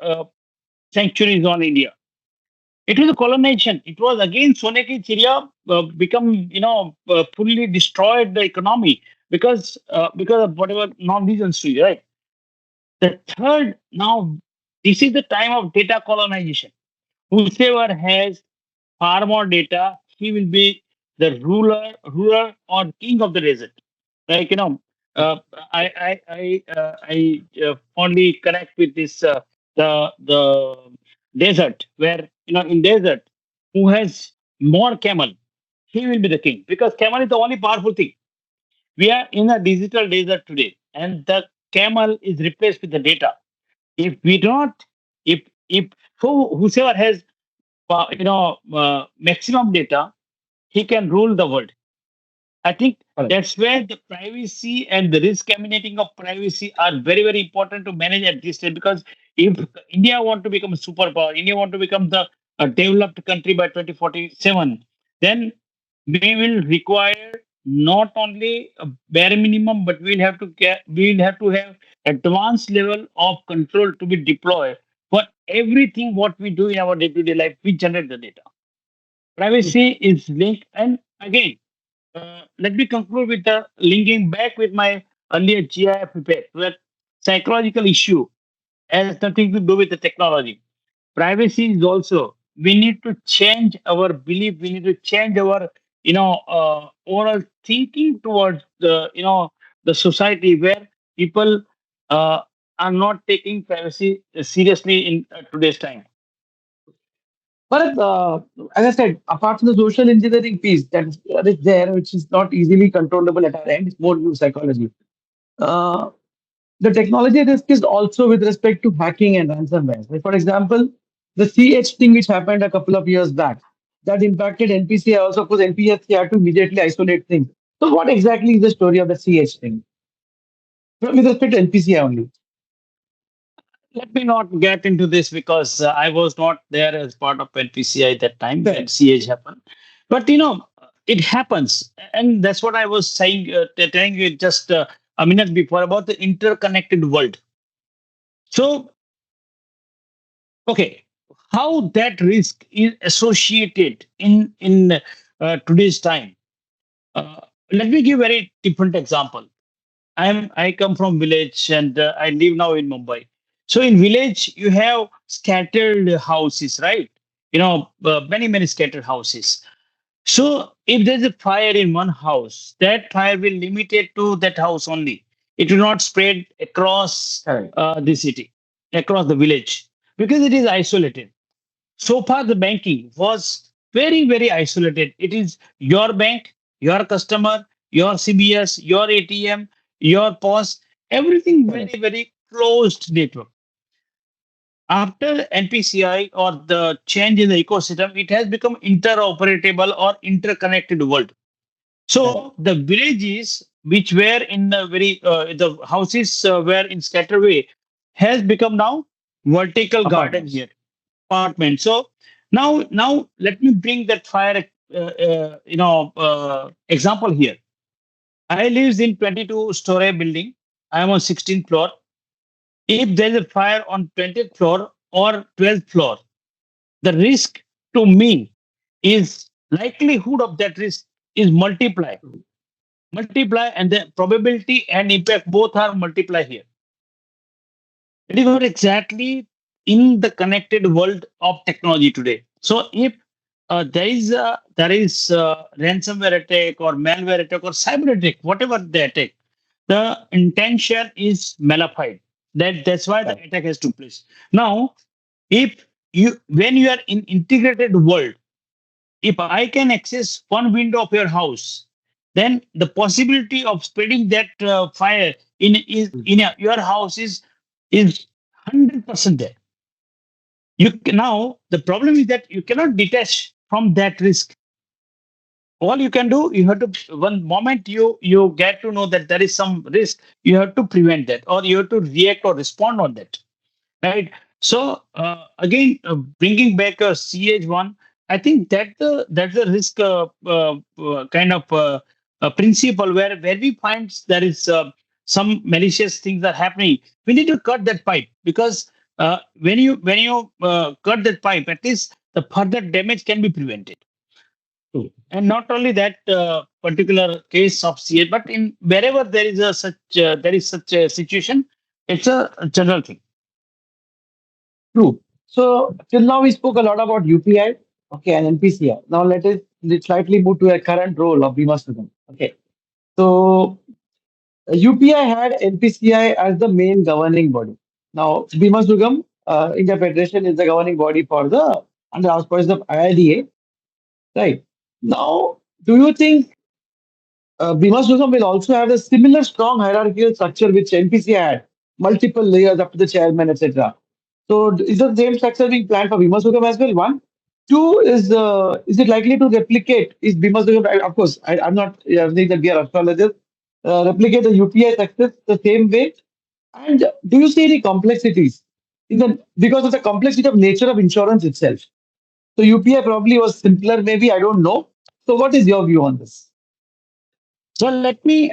centuries on India. It was a colonization. It was again Soneki Chiria become fully destroyed the economy because of whatever non-reasons to you, right. The third, now this is the time of data colonization. Whosoever has far more data, he will be the ruler or king of the desert. Like uh, I only connect with this the desert where in desert who has more camel, he will be the king because camel is the only powerful thing. We are in a digital desert today, and the camel is replaced with the data. If we do not, if whosoever has maximum data, he can rule the world. I think Correct. that's where the privacy and the risk emanating of privacy are very, very important to manage at this stage. Because if India want to become a superpower, India want to become the a developed country by 2047, then we will require not only a bare minimum, but we'll have to have advanced level of control to be deployed for everything what we do in our day-to-day life. We generate the data. Privacy is linked, and again, let me conclude with the linking back with my earlier GIF effect, where psychological issue has nothing to do with the technology. Privacy is also, we need to change our belief. We need to change our, overall thinking towards the society where people uh, are not taking privacy seriously in today's time. But as I said, apart from the social engineering piece that is there, which is not easily controllable at our end, it's more new psychology. Uh, the technology risk is also with respect to hacking and ransomware. Like for example, the CH thing which happened a couple of years back that impacted NPCI also because NPCI had to immediately isolate things. So, what exactly is the story of the CH thing with respect to NPCI only? Let me not get into this because I was not there as part of NPCI that time when Fair. CH happened. But it happens, and that's what I was saying, telling you just a minute before about the interconnected world. So, okay, how that risk is associated in today's time. Uh, Let me give very different example. I come from village and I live now in Mumbai. So in village you have scattered houses, right? Many scattered houses. So if there's a fire in one house, that fire will limit it to that house only. It will not spread across Correct. the city, across the village, because it is isolated. So far, the banking was very, very isolated. It is your bank, your customer, your CBS, your ATM, your POS, everything Correct. very, very closed network. After NPCI or the change in the ecosystem, it has become interoperable or interconnected world. Correct. So the villages which were in the the houses were in scattered way has become now vertical garden Apartments. here, apartment. So now let me bring that fire example here. I lives in 22-story building. I am on 16th floor. If there is a fire on 20th floor or 12th floor, the risk to me is likelihood of that risk is multiply, and the probability and impact both are multiply here. It is not exactly in the connected world of technology today. So if there is ransomware attack or malware attack or cyber attack, whatever the attack, the intention is malified. That's why the Correct. attack has took place. Now, if you when you are in integrated world, if I can access one window of your house, then the possibility of spreading that fire your house is 100% there. Now the problem is that you cannot detach from that risk. All you can do, you have to, one moment you get to know that there is some risk, you have to prevent that, or you have to react or respond on that, right? So again, bringing back a ch1, I think that's the risk kind of principle, where we find there is some malicious things are happening. We need to cut that pipe, because when you cut that pipe, at least the further damage can be prevented. True. And not only that particular case of CA, but in wherever there is such a situation, it's a general thing. True. So till now we spoke a lot about UPI, okay, and NPCI. Now let's slightly move to a current role of Bima Sugam. Okay. So UPI had NPCI as the main governing body. Now Bima Sugam India Federation is the governing body for the under auspices of IIDA. Right. Now, do you think Bima Sugam will also have a similar strong hierarchical structure which NPCI had, multiple layers up to the chairman, etc. So, is the same structure being planned for Bima Sugam as well? One. Two is it likely to replicate? Is Bima Sugam, of course, I'm not saying that we are astrologers, replicate the UPI success the same way? And do you see any complexities? Because of the complexity of nature of insurance itself. So UPI probably was simpler, maybe, I don't know. So, what is your view on this? So let me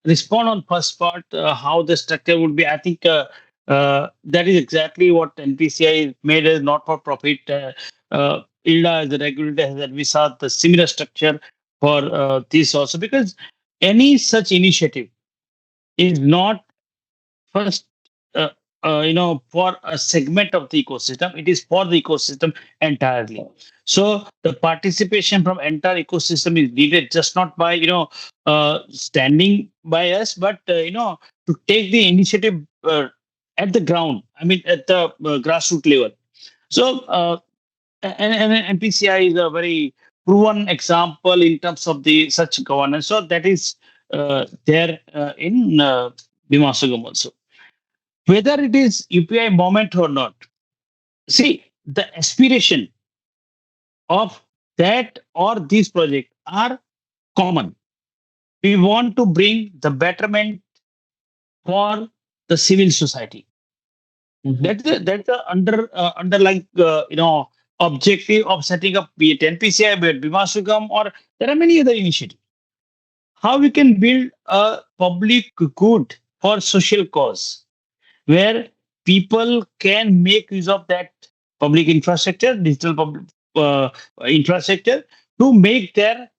respond on first part, how the structure would be. I think that is exactly what NPCI is made as not for profit. ILDA as the regulator has advised the similar structure for this also, because any such initiative is not first for a segment of the ecosystem, it is for the ecosystem entirely. So the participation from entire ecosystem is needed, just not by standing by us, but to take the initiative at the ground, I mean at the grassroots level. So and NPCI is a very proven example in terms of the such governance. So that is there in Bima Sugam also, whether it is UPI moment or not. See, the aspiration of that or these projects are common. We want to bring the betterment for the civil society. Mhm. That's the underlying objective of setting up, be it NPCI, be it Bima Sugam, or there are many other initiatives. How we can build a public good for social cause, where people can make use of that public infrastructure, digital public infrastructure, to make their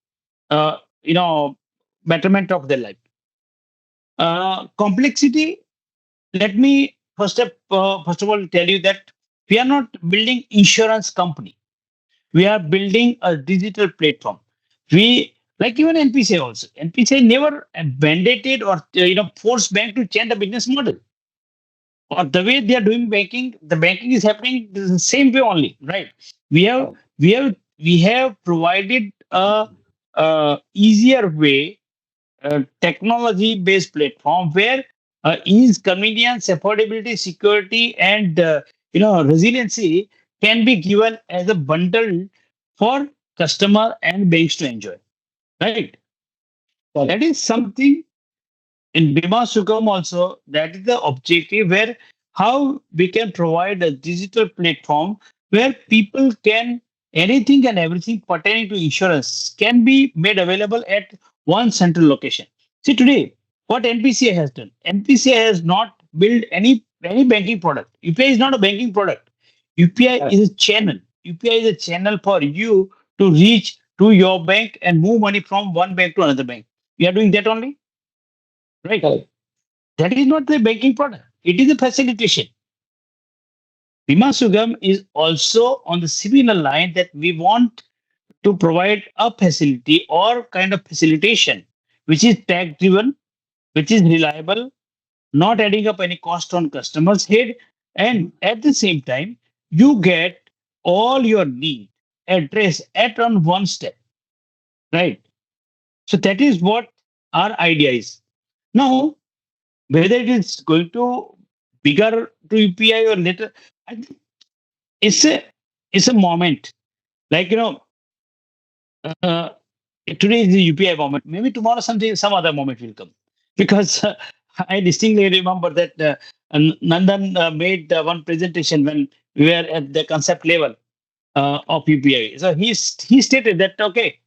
uh, you know betterment of their life. Complexity. Let me first of all tell you that we are not building insurance company. We are building a digital platform. We, like even NPCI also. NPCI never mandated or forced bank to change the business model, or the way they are doing banking. The banking is happening the same way only, right? We have provided a easier way, technology based platform, where ease, convenience, affordability, security, and resiliency can be given as a bundle for customer and banks to enjoy, right? That Correct. is something in Bima Sugam also. That is the objective, where how we can provide a digital platform where people can, anything and everything pertaining to insurance can be made available at one central location. See today, what NPCI has done. NPCI has not built any banking product. UPI is not a banking product. UPI Correct. is a channel. UPI is a channel for you to reach to your bank and move money from one bank to another bank. We are doing that only, right? Correct. That is not the banking product. It is a facilitation. Bima Sugam is also on the similar line, that we want to provide a facility or kind of facilitation which is tech driven, which is reliable, not adding up any cost on customers' head, and at the same time, you get all your need addressed at on one step, right? So that is what our idea is. Now, whether it is going to bigger to UPI or later, I think it's a it's a moment. Like uh, Today is the UPI moment. Maybe tomorrow something, some other moment will come. Because I distinctly remember that Nandan made one presentation when we were at the concept level of UPI. So he stated that, okay,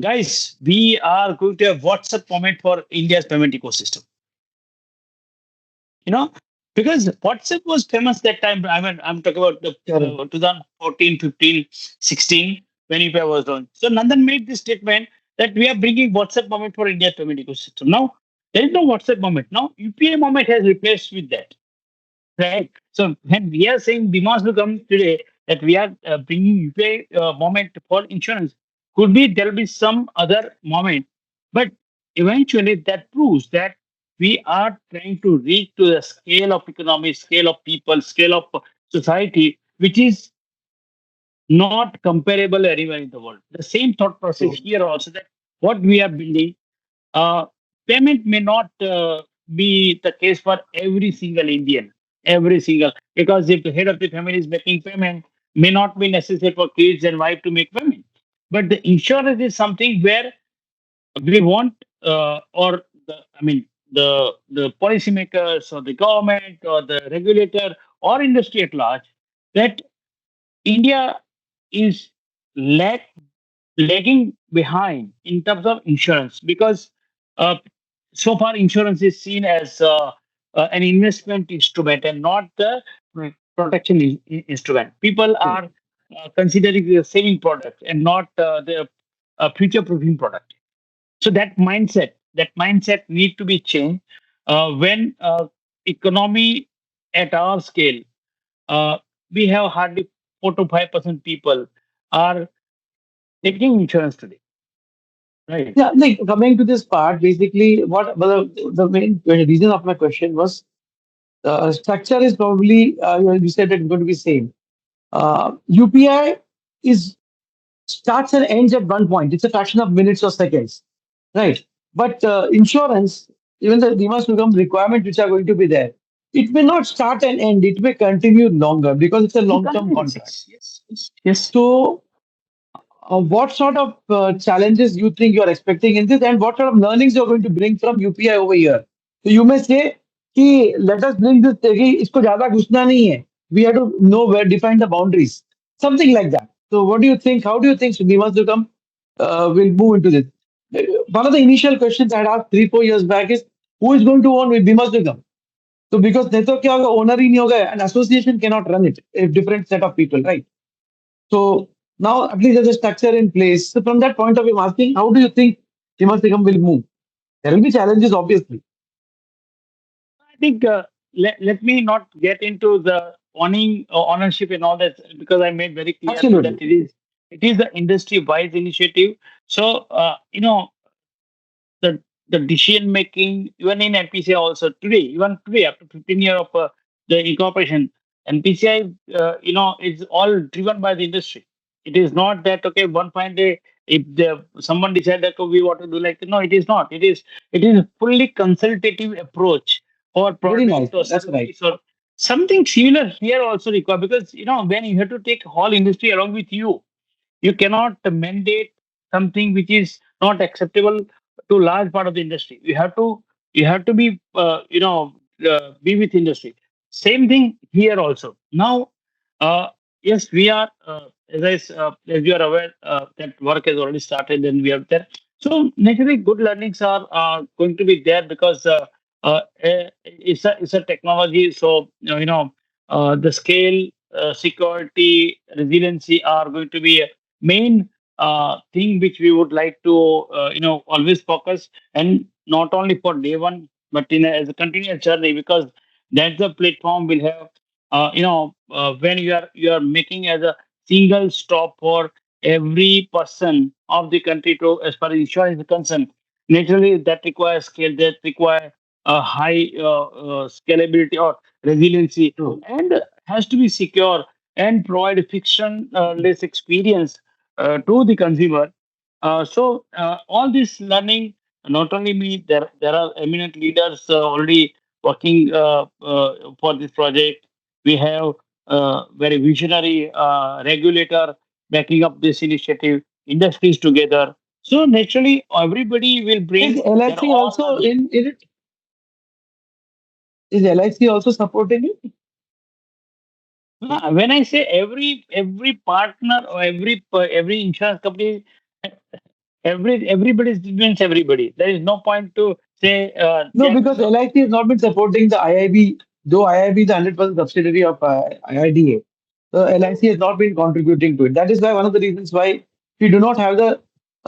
guys, we are going to have WhatsApp moment for India's payment ecosystem. You know, because WhatsApp was famous that time. I mean, I'm talking about the Correct. 2014, 15, 16 when UPI was launched. So Nandan made this statement that we are bringing WhatsApp moment for India's payment ecosystem. Now there is no WhatsApp moment. Now UPI moment has replaced with that. Right. So when we are saying Bima Sugam today that we are bringing UPI moment for insurance, could be there will be some other moment, but eventually that proves that we are trying to reach to the scale of economy, scale of people, scale of society, which is not comparable anywhere in the world. The same thought process True. here also, that what we are building, uh, payment may not be the case for every single Indian, every single, because if the head of the family is making payment, may not be necessary for kids and wife to make payment. But the insurance is something where we want, or the, I mean, the policymakers or the government or the regulator or industry at large, that India is lag, lagging behind in terms of insurance, because uh, so far insurance is seen as an investment instrument and not the protection instrument. People True. are considering the saving product and not the future proofing product. So that mindset need to be changed when economy at our scale, uh, we have hardly 4 to 5% people are taking insurance today, right? Yeah, like coming to this part, basically, what well, the main reason of my question was structure is probably you said it's going to be same. UPI is starts and ends at one point. It's a fraction of minutes or seconds, right? But insurance, even the Bima Sugam requirement which are going to be there, it may not start and end. It may continue longer because it's a It long-term continues. contract. Yes, yes, yes, yes. So what sort of challenges you think you are expecting in this, and what sort of learnings you're going to bring from UPI over here? So you may say, "कि let us bring this. कि इसको ज़्यादा घुसना नहीं है. We have to know where define the boundaries." Something like that. So what do you think? How do you think Bima Sugam will move into this? One of the initial questions I had asked 3 4 years back is, who is going to own with Bima Sugam? So because नहीं तो क्या होगा, owner ही नहीं होगा, an association cannot run it. A different set of people, right? So now at least there's a structure in place. So from that point of view, I'm asking, how do you think Simastigam will move? There will be challenges, obviously. I think let me not get into the owning ownership and all that, because I made very clear that Absolutely. it is the industry wise initiative. So the decision making even in NPCI also today, even today after 15 years of the incorporation, NPCI is all driven by the industry. It is not that, okay, one fine day if someone decide that, oh, we want to do like, no, it is not. It is a fully consultative approach for Very nice. product or That's right. service or something similar here also required, because when you have to take whole industry along with you, you cannot mandate something which is not acceptable to large part of the industry. You have to be be with industry. Same thing here also. Now, yes, we are as you are aware that work has already started and we are there. So naturally, good learnings are going to be there, because it's a technology. So the scale, security, resiliency are going to be a main thing which we would like to always focus, and not only for day one, but as a continuous journey, because that's the platform will have when you are making as a single stop for every person of the country to, as far as insurance is concerned. Naturally, that requires scale, that require a high scalability or resiliency, True. and has to be secure and provide a frictionless experience to the consumer. So all this learning, not only me, there are eminent leaders already working for this project. We have very visionary regulator backing up this initiative, industries together. So naturally, everybody will Is bring their LIC own. also in it? Is LIC also supporting it? When I say every partner or every insurance company, everybody means everybody. There is no point to say No, that because LIC has not been supporting the IIB, though IIB is the 100% subsidiary of IIDA. So LIC has not been contributing to it. That is why one of the reasons why we do not have the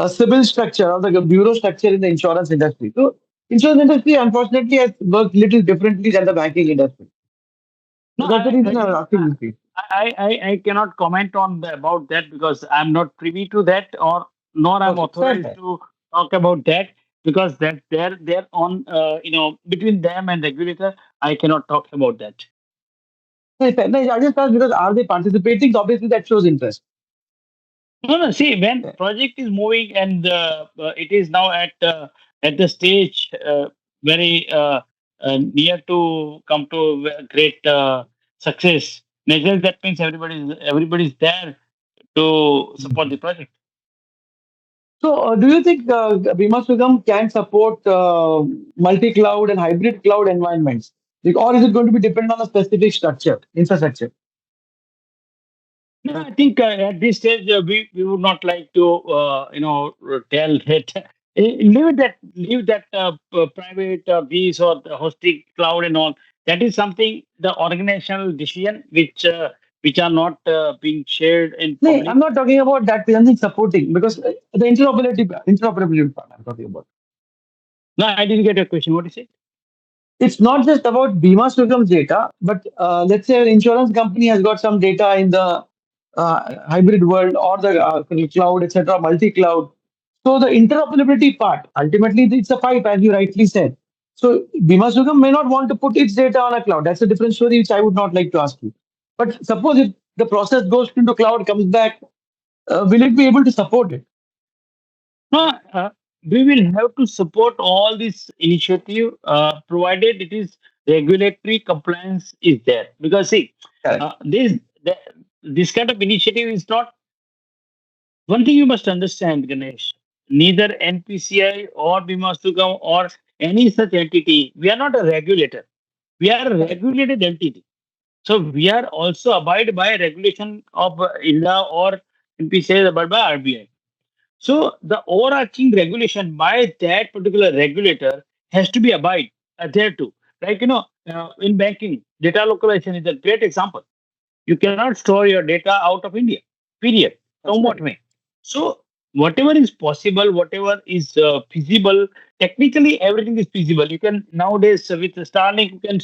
civil structure or the bureau structure in the insurance industry. So insurance industry, unfortunately, has worked little differently than the banking industry. So no, that's the reason I was asking you. See. I cannot comment on about that because I'm not privy to that, or nor I'm Okay, fair, authorized fair. to talk about that, because that they're on between them and regulator. I cannot talk about that. Fair. No, I just asked because are they participating? So obviously, that shows interest. No, no. See, when Yeah. project is moving and it is now at the stage very near to come to a great success. Naturally, that means everybody's there to support the project. So, do you think Bima Sugam can support multi-cloud and hybrid cloud environments? Or is it going to be dependent on a specific structure, infrastructure? No, I think at this stage we would not like to tell that leave that private bees or the hosting cloud and all. That is something the organizational decision which are not being shared in No, I'm public. not talking about that. I'm saying supporting because the interoperability part I'm talking about. No, I didn't get your question. What is it? It's not just about Bima Sugam's data, but let's say an insurance company has got some data in the hybrid world or the cloud, etc., multi-cloud. So the interoperability part, ultimately, it's a pipe, as you rightly said. So Bima Sugam may not want to put its data on a cloud. That's a different story, which I would not like to ask you. But suppose if the process goes into cloud, comes back, will it be able to support it? No, we will have to support all this initiative, provided it is regulatory compliance is there. Because see, Correct. this kind of initiative is not one thing you must understand, Ganesh. Neither NPCI or Bima Sugam or any such entity, we are not a regulator. We are a Correct. regulated entity. So we are also abide by regulation of ILA or NPCI is abide by RBI. So the overarching regulation by that particular regulator has to be adhered to. Like in banking, data localization is a great example. You cannot store your data out of India. Period. That's Come what correct. may. So whatever is possible, whatever is feasible, technically everything is feasible. You can nowadays with Starlink, you can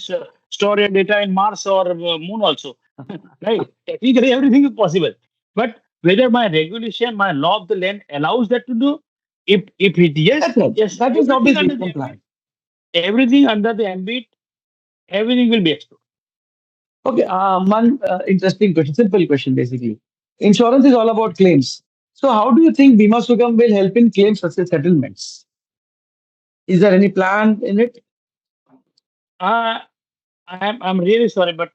store your data in Mars or Moon also. Right? Technically everything is possible. But whether my regulation, my law of the land allows that to do, if it That's yes, right. yes, That is everything obviously under the ambit, compliant. everything under the ambit, everything will be explored. Okay, one interesting question, simple question basically. Insurance is all about claims. So, how do you think Bima Sugam will help in claim success settlements? Is there any plan in it? Uh, I'm really sorry, but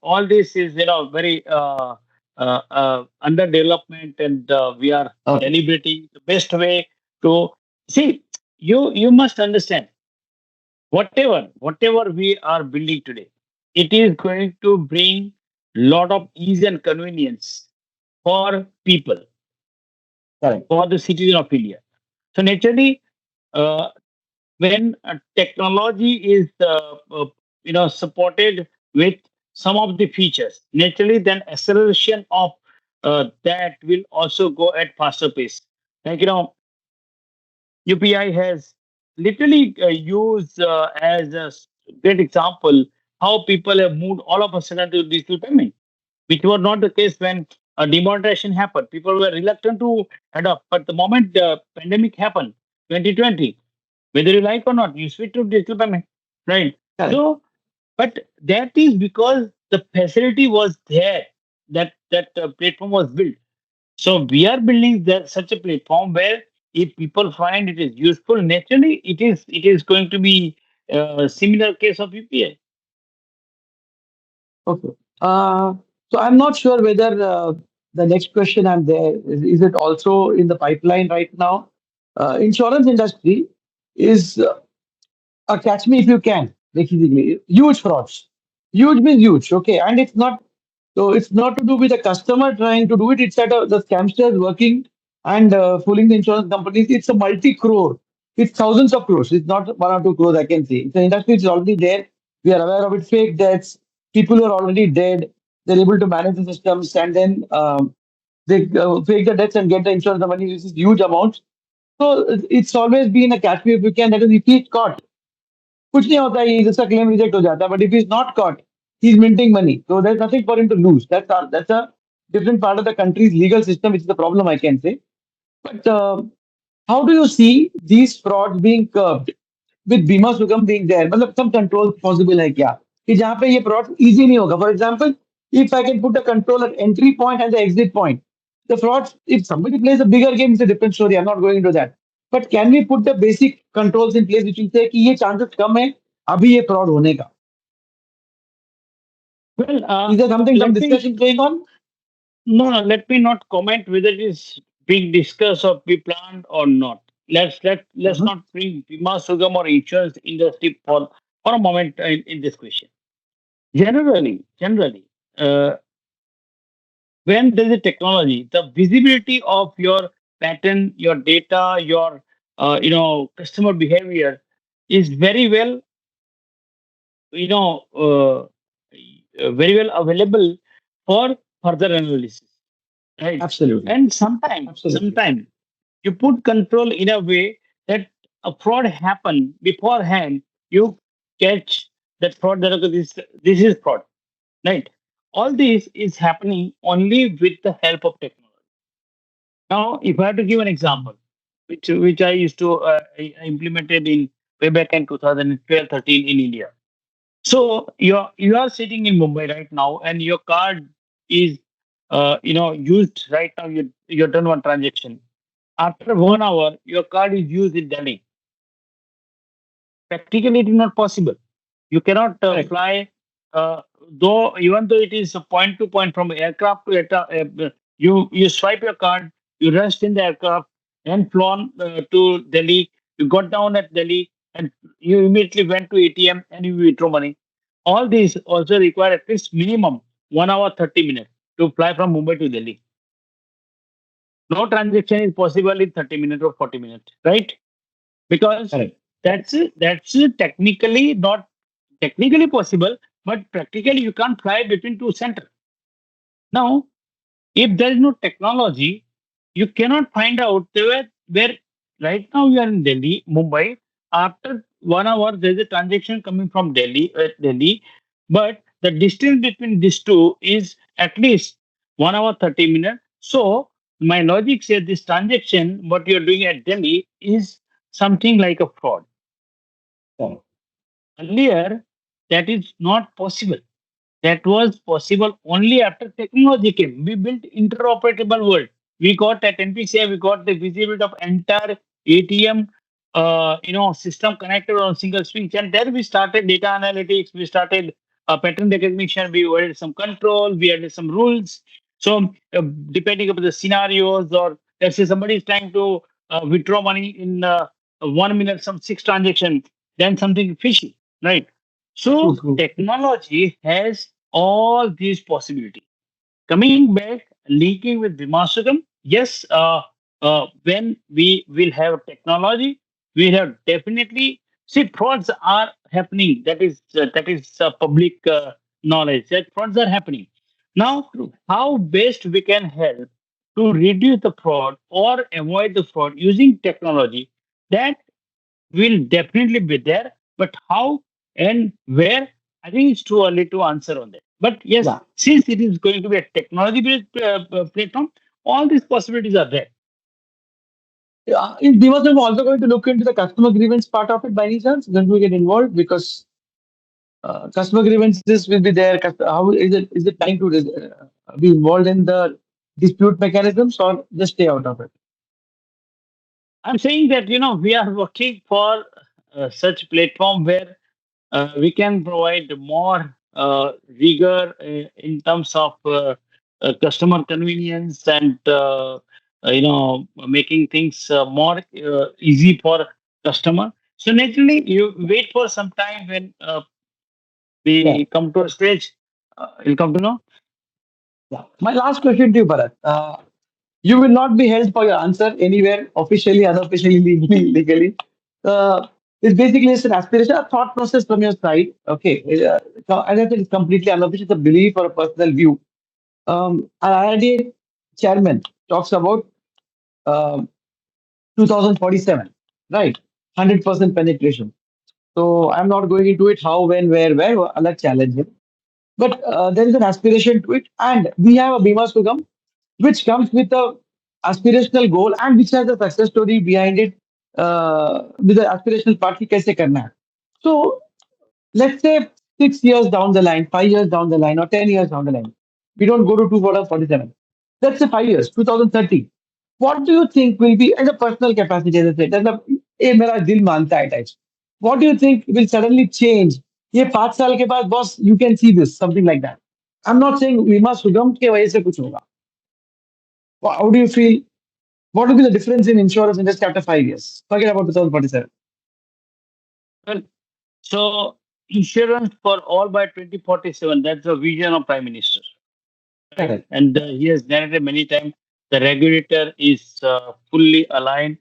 all this is very under development, and we are Okay, deliberating the best way to see. You must understand whatever we are building today, it is going to bring lot of ease and convenience for people, correct, for the citizen of India. So naturally, uh, when technology is supported with some of the features, naturally then acceleration of that will also go at faster pace. Like UPI has literally used as a great example how people have moved all of a sudden to digital payment, which was not the case when demonetization happened. People were reluctant to adopt, but the moment the pandemic happened, 2020, whether you like or not, you switch to digital payment, right? correct. So, but that is because the facility was there, that platform was built. So we are building such a platform where if people find it is useful, naturally it is going to be a similar case of UPI. Okay. So, I'm not sure whether the next question I'm there is it also in the pipeline right now? Insurance industry is catch me if you can. Basically, huge frauds. Huge means huge. Okay, and it's not. So it's not to do with the customer trying to do it. It's that the scamsters working and fooling the insurance companies. It's a multi-crore. It's thousands of crores. It's not 1 or 2 crores. I can see. It's an industry which is already there. We are aware of it. Fake deaths. People who are already dead. They're able to manage the systems and then they fake the deaths and get the insurance money. This is huge amounts. So it's always been a catch me if you can. That is, if he's caught, कुछ नहीं होता है इसका claim reject हो जाता है but if he's not caught he's minting money so there's nothing for him to lose that's a different part of the country's legal system which is the problem I can say but how do you see these frauds being curbed with Bima Sugam being there मतलब some control possible है क्या कि जहाँ पे ये fraud easy नहीं होगा for example if I can put a control at entry point and the exit point the frauds if somebody plays a bigger game it's a different story I'm not going into that but can we put the basic controls in place which will say कि ये chances कम है अभी ये fraud होने का Well, is there something some let me discussion going on no, no, let me not comment whether it is being discussed or be planned or not. Let's Mhm. not bring Bima Sugam or insurance industry for a moment in this question. Generally, uh, when there is a technology, the visibility of your pattern, your data, your customer behavior is very well you know very well available for further analysis, right? absolutely And sometime you put control in a way that a fraud happen beforehand. You catch that fraud that okay, this is fraud, right? All this is happening only with the help of technology. Now, if I have to give an example, which I used to I implemented in way back in 2012 13 in India. So you are sitting in Mumbai right now, and your card is used right now. You've done one transaction. After 1 hour, your card is used in Delhi. Practically, it is not possible. You cannot correct fly, though even though it is a point to point from aircraft to you swipe your card, you rest in the aircraft, and flown to Delhi. You got down at Delhi, and you immediately went to ATM and you withdraw money. All these also require at least minimum 1 hour 30 minutes to fly from Mumbai to Delhi. No transaction is possible in 30 minutes or 40 minutes, right? Because correct that's technically not technically possible, but practically you can't fly between two centers. Now, if there is no technology, you cannot find out where right now you are in Delhi, Mumbai. After 1 hour, there is a transaction coming from Delhi, but the distance between these two is at least 1 hour 30 minutes. So my logic says this transaction, what you are doing at Delhi, is something like a fraud. correct Earlier, that is not possible. That was possible only after technology came. We built interoperable world. We got at NPCI, we got the visibility of entire ATM, system connected on single switch, and there we started data analytics. We started pattern recognition. We added some control. We added some rules. So depending upon the scenarios, or let's say somebody is trying to withdraw money in 1 minute, some six transaction, then something fishy, right? true So true technology has all these possibilities. Coming back, linking with Vimasugam, yes, when we will have technology, we have definitely see frauds are happening. That is public knowledge that frauds are happening. Now, true how best we can help to reduce the fraud or avoid the fraud using technology? That will definitely be there. But how and where, I think it's too early to answer on that. But yes, yeah since it is going to be a technology based platform, all these possibilities are there. is Bima Sugam also going to look into the customer grievance part of it by any chance when we get involved because customer grievances will be there. How is it trying to be involved in the dispute mechanisms or just stay out of it? I'm saying that we are working for such platform where we can provide more rigor in terms of customer convenience and making things more easy for customer. So naturally, you wait for some time when Yeah. we come to a stage, you'll come to know. Yeah. My last question to you, Bharat. You will not be held for your answer anywhere, officially, unofficially, legally, legally. It's basically just an aspiration, a thought process from your side. Okay. I don't think it's completely unofficial, it's a belief or a personal view. Our IRDA chairman talks about um 2047, right? 100% penetration. So I'm not going into it how, when, where, I'll challenge him. But there is an aspiration to it. And we have a Bima Sugam, which comes with a aspirational goal and which has a success story behind it with the aspirational part ki kaise karna hai. So let's say 6 years down the line, 5 years down the line, or 10 years down the line, we don't go to 2047. Let's say 5 years, 2030. What do you think will be, as a personal capacity, as I said, as a, ये मेरा दिल मानता है types. What do you think will suddenly change? ये 5 साल के बाद, boss, you can see this, something like that. I'm not saying बीमा सुगम के वजह से कुछ होगा. How do you feel? What will be the difference in insurance industry after 5 years? Forget about 2047. Well, so insurance for all by 2047. That's the vision of Prime Minister, right? Correct. And he has narrated many times. The regulator is fully aligned.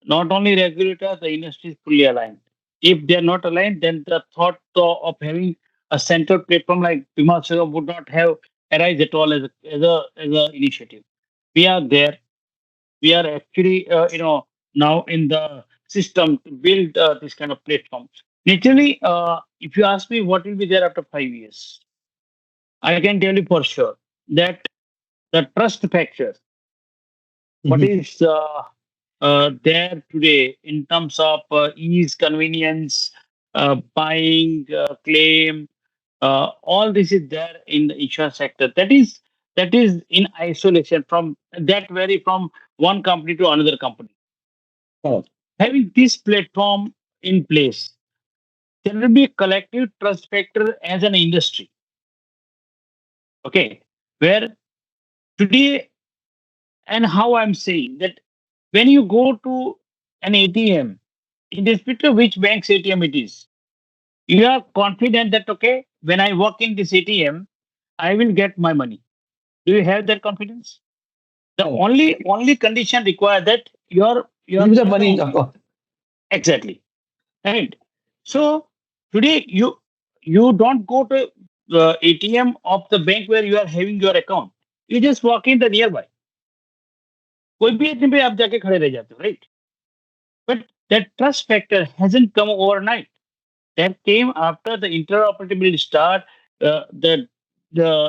Not only regulator, the industry is fully aligned. If they are not aligned, then the thought of having a central platform like Bima Sugam would not have arise at all as a initiative. We are there. We are actually now in the system to build this kind of platform. Naturally, if you ask me what will be there after 5 years, I can tell you for sure that the trust factor, what Mhm. is there today in terms of ease, convenience, buying, claim, all this is there in the insurance sector. That is in isolation from that vary from one company to another company. Correct. Having this platform in place, there will be a collective trust factor as an industry. Okay, where today and how I'm saying that when you go to an ATM, irrespective of which bank's ATM it is, you are confident that okay, when I walk in this ATM, I will get my money. Do you have that confidence? The Correct. only condition required that your Leave the money in account the account. exactly right. So today you don't go to the ATM of the bank where you are having your account. You just walk in the nearby. कोई भी ATM पे आप जाके खड़े रह जाते हो, right? But that trust factor hasn't come overnight. That came after the interoperability start, the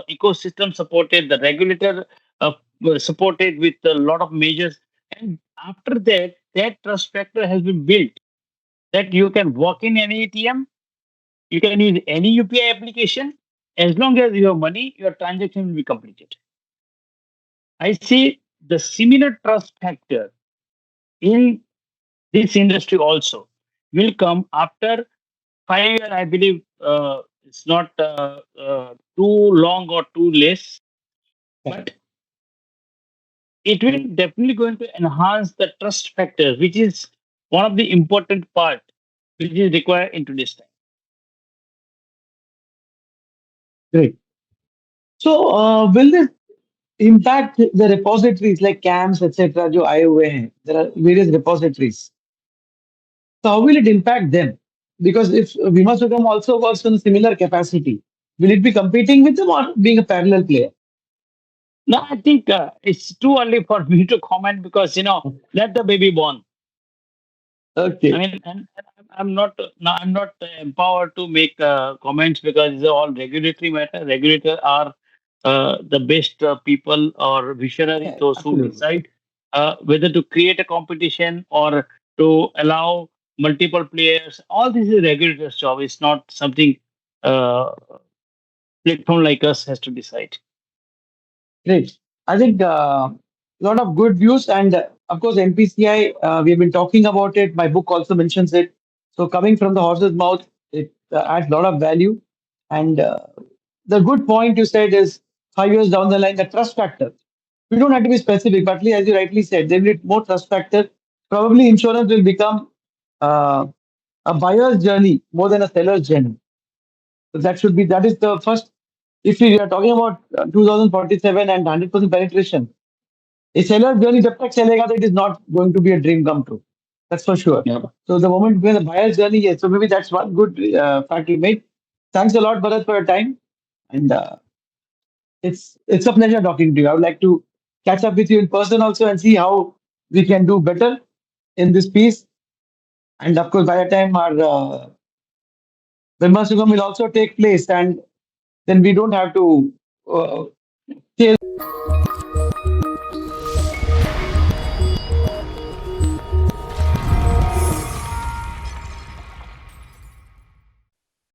ecosystem supported, the regulator supported with a lot of measures, and after that, that trust factor has been built. That you can walk in any ATM, you can use any UPI application, as long as you have money, your transaction will be completed. I see the similar trust factor in this industry also will come after 5 years. I believe it's not too long or too less, but it will definitely going to enhance the trust factor, which is one of the important part which is required in today's time. Great. So, will this impact the repositories like CAMS, etc., जो आए हुए हैं? There are various repositories. So, how will it impact them? Because if Bima Sugam also works on a similar capacity, will it be competing with them or being a parallel player? Now, I think it's too early for me to comment because let the baby born. I Okay. mean, and I'm not no, I'm not empowered to make comments because these are all regulatory matter. Regulators are the best people or visionary, Yeah, those who absolutely. decide whether to create a competition or to allow multiple players. All this is regulators' job. It's not something platform like us has to decide. Great. I think a lot of good views. And of course, NPCI, we have been talking about it. My book also mentions it. So, coming from the horse's mouth, it adds a lot of value. And the good point you said is 5 years down the line, the trust factor. We don't have to be specific, but as you rightly said, they need more trust factor. Probably insurance will become uh, a buyer's journey more than a seller's journey. So that is the first. If we are talking about 2047 and 100% penetration, a seller's journey, जब तक चलेगा, it is not going to be a dream come true. That's for sure. Yeah. So the moment when the buyer's journey, yes. So maybe that's one good fact you made. Thanks a lot, Bharat, for your time. And it's a pleasure talking to you. I would like to catch up with you in person also and see how we can do better in this piece. And of course, by the time our Bima Sugam will also take place, and then we don't have to